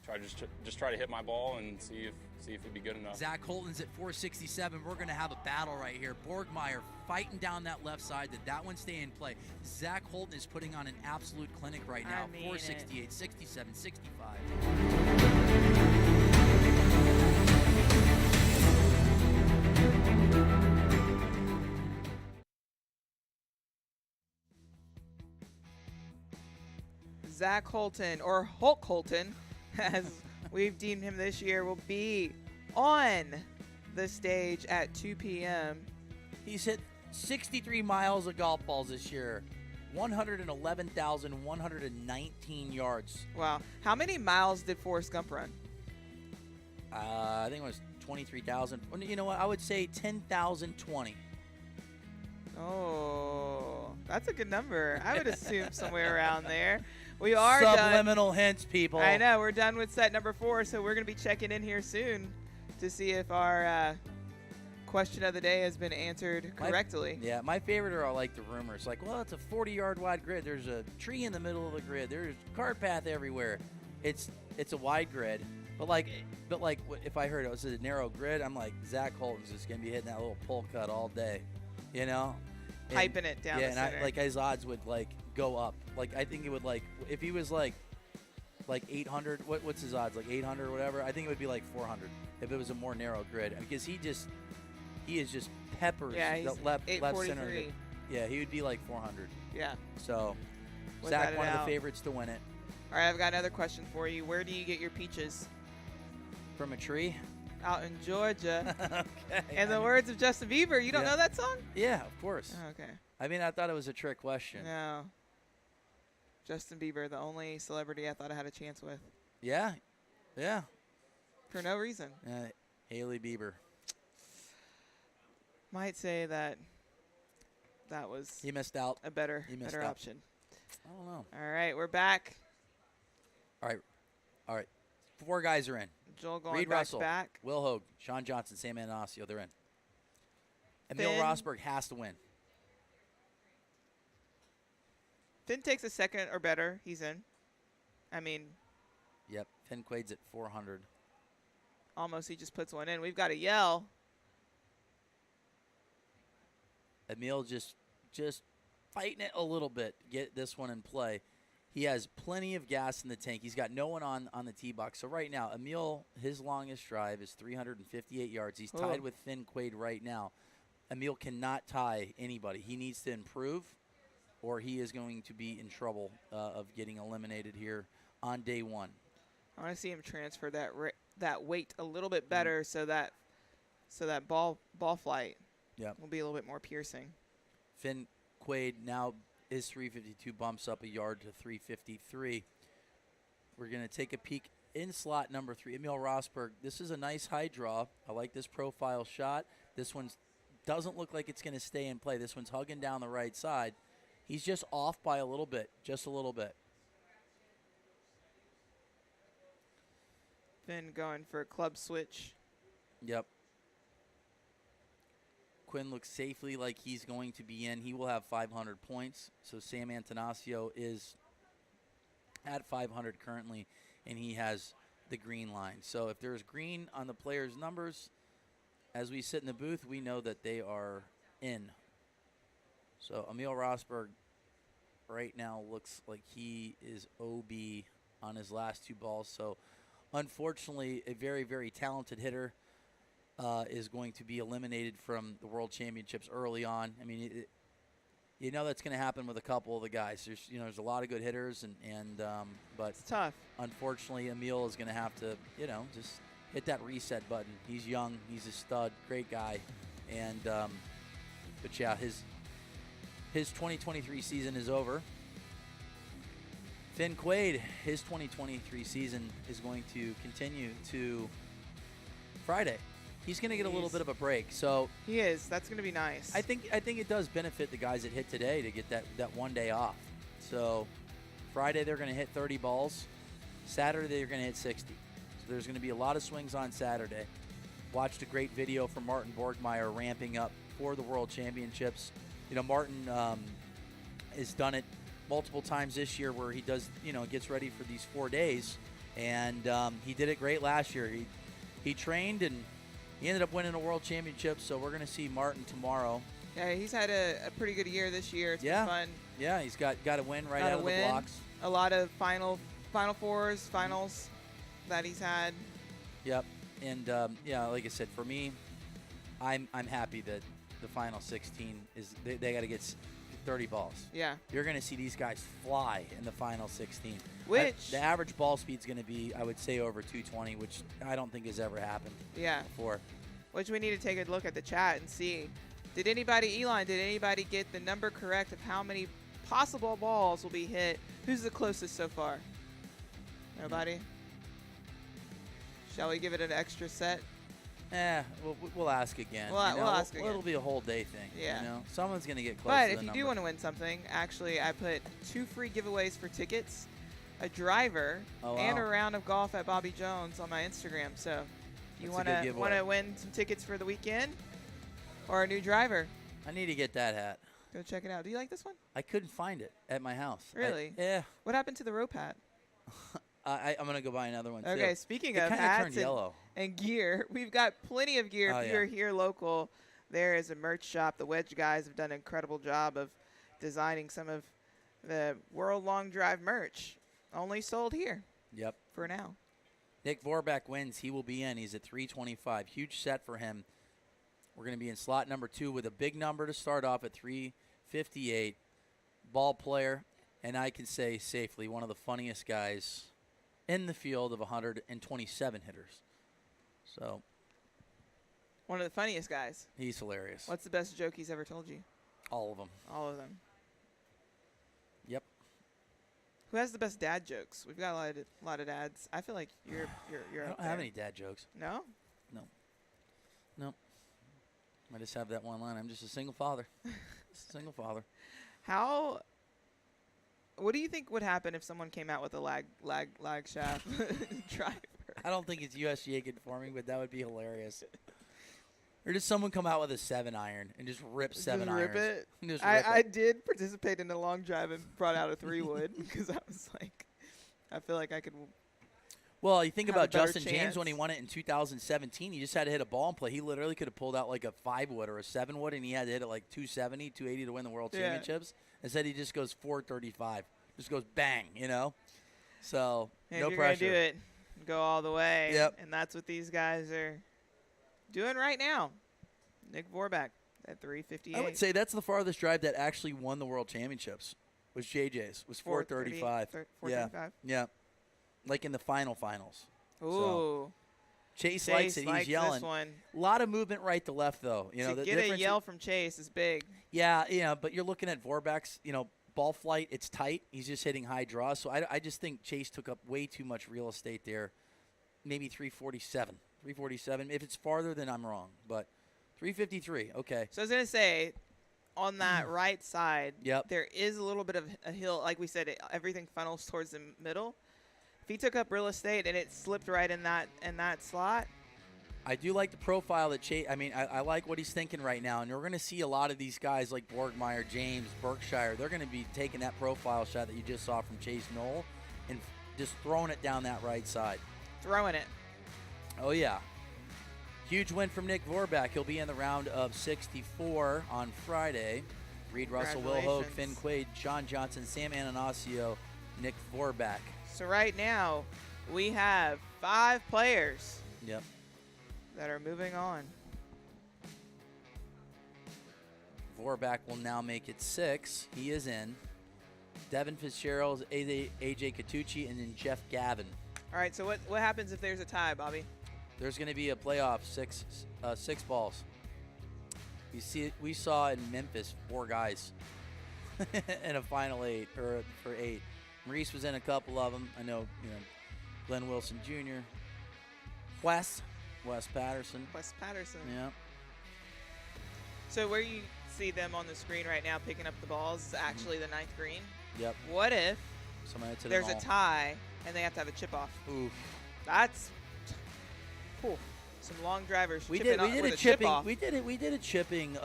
try to hit my ball and see if it'd be good enough. Zach Holton's at 467. We're going to have a battle right here. Borgmeyer fighting down that left side. Did that one stay in play? Zach Holton is putting on an absolute clinic right now. 468, 67, 65. Zach Holton, or Hulk Holton, as we've deemed him this year, will be on the stage at 2 p.m. He's hit 63 miles of golf balls this year, 111,119 yards. Wow. How many miles did Forrest Gump run? I think it was 23,000. You know what? I would say 10,020. Oh, that's a good number. I would assume somewhere around there. We are Subliminal hints, people. I know. We're done with set number 4, so we're going to be checking in here soon to see if our question of the day has been answered correctly. My favorite are all like the rumors. Like, well, it's a 40-yard wide grid. There's a tree in the middle of the grid. There's cart path everywhere. It's a wide grid. But like if I heard it was a narrow grid, I'm like, Zach Holton's just going to be hitting that little pull cut all day, you know? Piping it down the center. And his odds would like go up. Like I think it would like if he was like 800. What's his odds? Like 800 or whatever. I think it would be like 400 if it was a more narrow grid because he is just peppers the left center. Yeah, he would be like 400. Yeah. So Zach, one of the favorites to win it. All right, I've got another question for you. Where do you get your peaches? From a tree. Out in Georgia. Okay. In the words of Justin Bieber, you don't know that song? Yeah, of course. Oh, okay. I mean, I thought it was a trick question. No. Justin Bieber, the only celebrity I thought I had a chance with. Yeah. Yeah. For no reason. Haley Bieber. Might say that was he missed out. A better option. I don't know. All right, we're back. All right. 4 guys are in. Joel going Reed back Russell, back. Will Hogue, Sean Johnson, Sam Anasio, they're in. Emil Rosberg has to win. Finn takes a second or better. He's in. I mean. Yep. Finn Quaid's at 400. Almost. He just puts one in. We've got to yell. Emil just fighting it a little bit to get this one in play. He has plenty of gas in the tank. He's got no one on the tee box. So right now, Emil, his longest drive is 358 yards. He's tied with Finn Quaid right now. Emil cannot tie anybody. He needs to improve, or he is going to be in trouble of getting eliminated here on day 1. I want to see him transfer that weight a little bit better, so that ball flight will be a little bit more piercing. Finn Quaid now his 352 bumps up a yard to 353. We're going to take a peek in slot number 3. Emil Rosberg. This is a nice high draw. I like this profile shot. This one doesn't look like it's going to stay in play. This one's hugging down the right side. He's just off by a little bit, just a little bit. Finn going for a club switch. Yep. Quinn looks safely like he's going to be in. He will have 500 points. So Sam Antanasio is at 500 currently, and he has the green line. So if there's green on the players' numbers, as we sit in the booth, we know that they are in. So Emil Rosberg right now looks like he is OB on his last 2 balls. So unfortunately, a very, very talented hitter is going to be eliminated from the World Championships early on. I mean, you know that's going to happen with a couple of the guys. There's a lot of good hitters, but it's tough. Unfortunately, Emil is going to have to, just hit that reset button. He's young, he's a stud, great guy, and but yeah, his 2023 season is over. Finn Quaid, his 2023 season is going to continue to Friday. He's going to get a little bit of a break. So he is. That's going to be nice. I think it does benefit the guys that hit today to get that 1 day off. So Friday they're going to hit 30 balls. Saturday they're going to hit 60. So there's going to be a lot of swings on Saturday. Watched a great video from Martin Borgmeyer ramping up for the World Championships. You know, Martin has done it multiple times this year where he does, gets ready for these 4 days. And he did it great last year. He trained and he ended up winning a World Championship. So we're going to see Martin tomorrow. Yeah, he's had a pretty good year this year. It's been fun. Yeah, he's got a win right out of the blocks. A lot of Final Fours, finals that he's had. Yep. And, like I said, for me, I'm happy that the final 16 is they got to get 30 balls. Yeah. You're going to see these guys fly in the final 16. Which the average ball speed is going to be, I would say, over 220, which I don't think has ever happened before. Which we need to take a look at the chat and see. Did anybody get the number correct of how many possible balls will be hit? Who's the closest so far? Nobody? Shall we give it an extra set? We'll ask again. We'll ask again. It'll be a whole day thing. Yeah. Someone's going to get close But to if the you number. do want to win something, actually, I put 2 free giveaways for tickets, a driver, and a round of golf at Bobby Jones on my Instagram. So if you want to win some tickets for the weekend or a new driver, I need to get that hat. go check it out. Do you like this one? I couldn't find it at my house. Really? Yeah. What happened to the rope hat? I'm going to go buy another one, too. Okay, speaking it of kinda hats turned yellow. and gear, we've got plenty of gear. If you're here local, there is a merch shop. The Wedge guys have done an incredible job of designing some of the World Long Drive merch. Only sold here. Yep. For now. Nick Vorback wins. He will be in. He's at 325. Huge set for him. We're going to be in slot number 2 with a big number to start off at 358. Ball player, and I can say safely one of the funniest guys in the field of 127 hitters. So one of the funniest guys. He's hilarious. What's the best joke he's ever told you? All of them. All of them. Yep. Who has the best dad jokes? We've got a lot of dads. I feel like you're I don't have any dad jokes. No? No. I just have that one line. I'm just a single father. Single father. What do you think would happen if someone came out with a lag shaft driver? I don't think it's USGA conforming, but that would be hilarious. Or just someone come out with a 7-iron and just rip 7 irons. Rip it? I did participate in a long drive and brought out a 3-wood because I was like, I feel like I could. Well, you think about Justin chance. James when he won it in 2017. He just had to hit a ball and play. He literally could have pulled out like a 5-wood or a 7-wood, and he had to hit it like 270, 280 to win the World Championships. Instead, he just goes 435. Just goes bang, So, no pressure. You're going to do it. Go all the way. Yep. And that's what these guys are doing right now. Nick Vorback at 358. I would say that's the farthest drive that actually won the World Championships. Was JJ's. Was 435. 435. Yeah. Like in the finals. Ooh. So, Chase likes it. He's yelling. This one. A lot of movement right to left, though. To get a yell from Chase is big. Yeah, but you're looking at Vorback's, ball flight. It's tight. He's just hitting high draws. So I just think Chase took up way too much real estate there. Maybe 347. 347. If it's farther, then I'm wrong. But 353. Okay. So I was going to say, on that right side, Yep. there is a little bit of a hill. Like we said, everything funnels towards the middle. If he took up real estate and it slipped right in that slot. I do like the profile that Chase. I like what he's thinking right now, and we're going to see a lot of these guys like Borgmeyer, James, Berkshire. They're going to be taking that profile shot that you just saw from Chase Knoll and just throwing it down that right side. Throwing it. Oh yeah, huge win from Nick Vorback. He'll be in the round of 64 on Friday. Reed Russell, Will Hogue, Finn Quaid, Sean Johnson, Sam Ananasio, Nick Vorback. So right now, we have 5 players. Yep. That are moving on. Vorback will now make it 6. He is in. Devin Fitzgerald, AJ Catucci, and then Jeff Gavin. All right, so what happens if there's a tie, Bobby? There's going to be a playoff, 6 balls. We saw in Memphis 4 guys in a final 8 or for 8. Maurice was in a couple of them. I know, Glenn Wilson Jr. Wes Wes Patterson. Wes Patterson. Yeah. So where you see them on the screen right now picking up the balls is actually the 9th green. Yep. What if Somebody hits it there's in a all. tie and they have to have a chip off? Oof. That's some long drivers. We chipping did off a with chipping. chip off. We did a chipping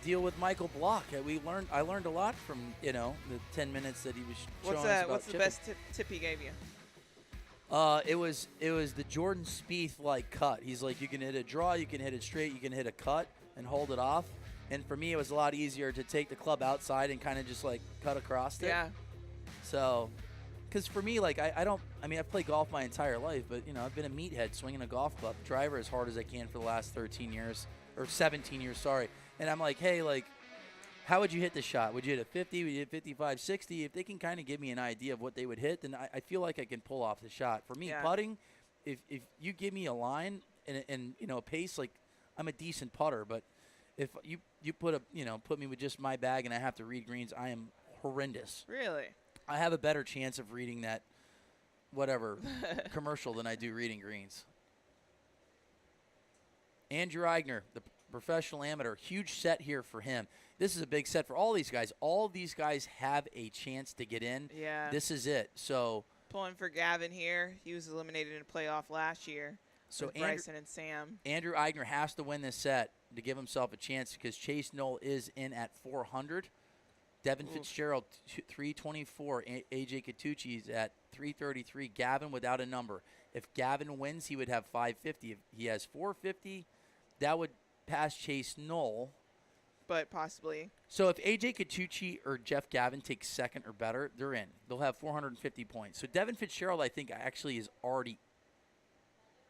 deal with Michael Block. I learned a lot from the 10 minutes that he was showing us about What's the chipping. best tip he gave you? It was the Jordan Spieth like cut. He's like, you can hit a draw, you can hit it straight, you can hit a cut and hold it off. And for me, it was a lot easier to take the club outside and kind of just like cut across it. Yeah. So, because for me, like I've played golf my entire life, but I've been a meathead swinging a golf club, driver as hard as I can for the last 13 years or 17 years, sorry. And I'm like, hey, like, how would you hit the shot? Would you hit a 50? Would you hit 55, 60? If they can kind of give me an idea of what they would hit, then I feel like I can pull off the shot. For me, putting, if you give me a line and a pace, like I'm a decent putter, but if you put me with just my bag and I have to read greens, I am horrendous. Really? I have a better chance of reading that whatever commercial than I do reading greens. Andrew Eigner, the professional amateur, huge set here for him. This is a big set for all these guys. All these guys have a chance to get in. Yeah. This is it. So pulling for Gavin here. He was eliminated in a playoff last year. So with Bryson and Sam. Andrew Eigner has to win this set to give himself a chance because Chase Knoll is in at 400. Devin Fitzgerald, 324. AJ Catucci is at 333. Gavin without a number. If Gavin wins, he would have 550. If he has 450, that would pass Chase Knoll. But possibly. So if AJ Catucci or Jeff Gavin takes second or better, they're in. They'll have 450 points. So Devin Fitzgerald, I think, actually is already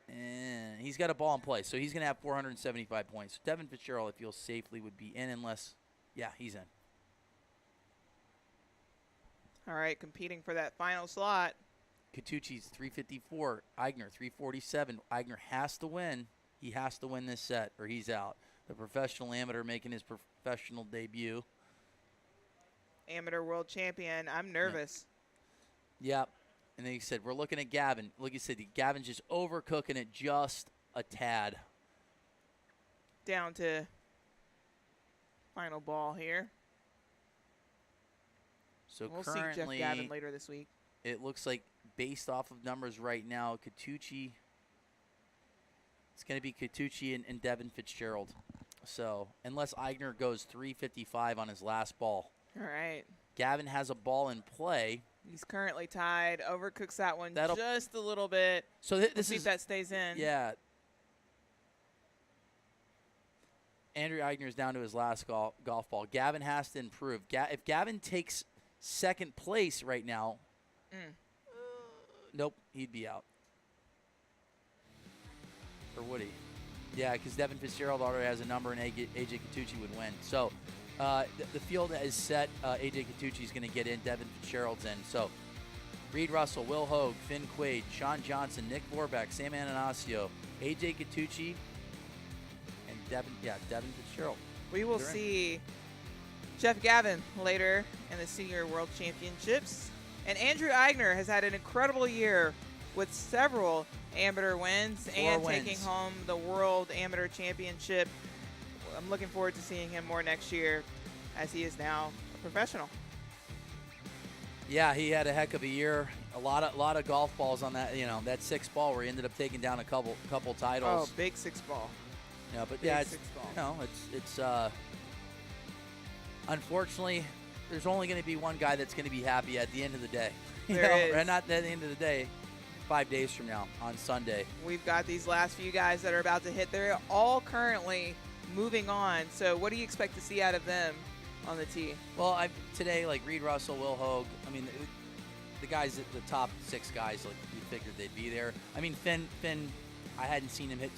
in. He's got a ball in play, so he's going to have 475 points. So Devin Fitzgerald, I feel safely, would be in unless, yeah, he's in. All right, competing for that final slot. Catucci's 354. Eigner, 347. Eigner has to win. He has to win this set or he's out. The professional amateur making his professional debut. Amateur world champion. I'm nervous. Yep. And then he said, we're looking at Gavin. Like you said, Gavin's just overcooking it just a tad. Down to final ball here. So we'll see currently, Jeff Gavin later this week. It looks like based off of numbers right now, Catucci, it's going to be Catucci and Devin Fitzgerald. So unless Eigner goes 355 on his last ball. All right. Gavin has a ball in play. He's currently tied. Overcooks that one just a little bit. So We'll see if that stays in. Yeah. Andrew Eigner is down to his last golf ball. Gavin has to improve. If Gavin takes second place right now, nope, he'd be out. Or would he? Yeah, because Devin Fitzgerald already has a number, and AJ Catucci would win. So the field is set. AJ Catucci is going to get in. Devin Fitzgerald's in. So Reed Russell, Will Hogue, Finn Quaid, Sean Johnson, Nick Vorbeck, Sam Ananasio, AJ Catucci, and Devin Fitzgerald. We will see Jeff Gavin later in the Senior World Championships. And Andrew Eigner has had an incredible year with several amateur wins and taking home the World Amateur Championship. I'm looking forward to seeing him more next year as he is now a professional. Yeah, he had a heck of a year. A lot of golf balls on that, that 6 ball where he ended up taking down a couple titles. Oh, big 6 ball. Yeah, but big it's 6 ball. It's unfortunately there's only going to be one guy that's going to be happy at the end of the day. Or not at the end of the day. 5 days from now on Sunday. We've got these last few guys that are about to hit. They're all currently moving on. So what do you expect to see out of them on the tee? Well, today, like Reed Russell, Will Hogue, I mean, the guys, the top 6 guys, like we figured they'd be there. I mean, Finn, I hadn't seen him hit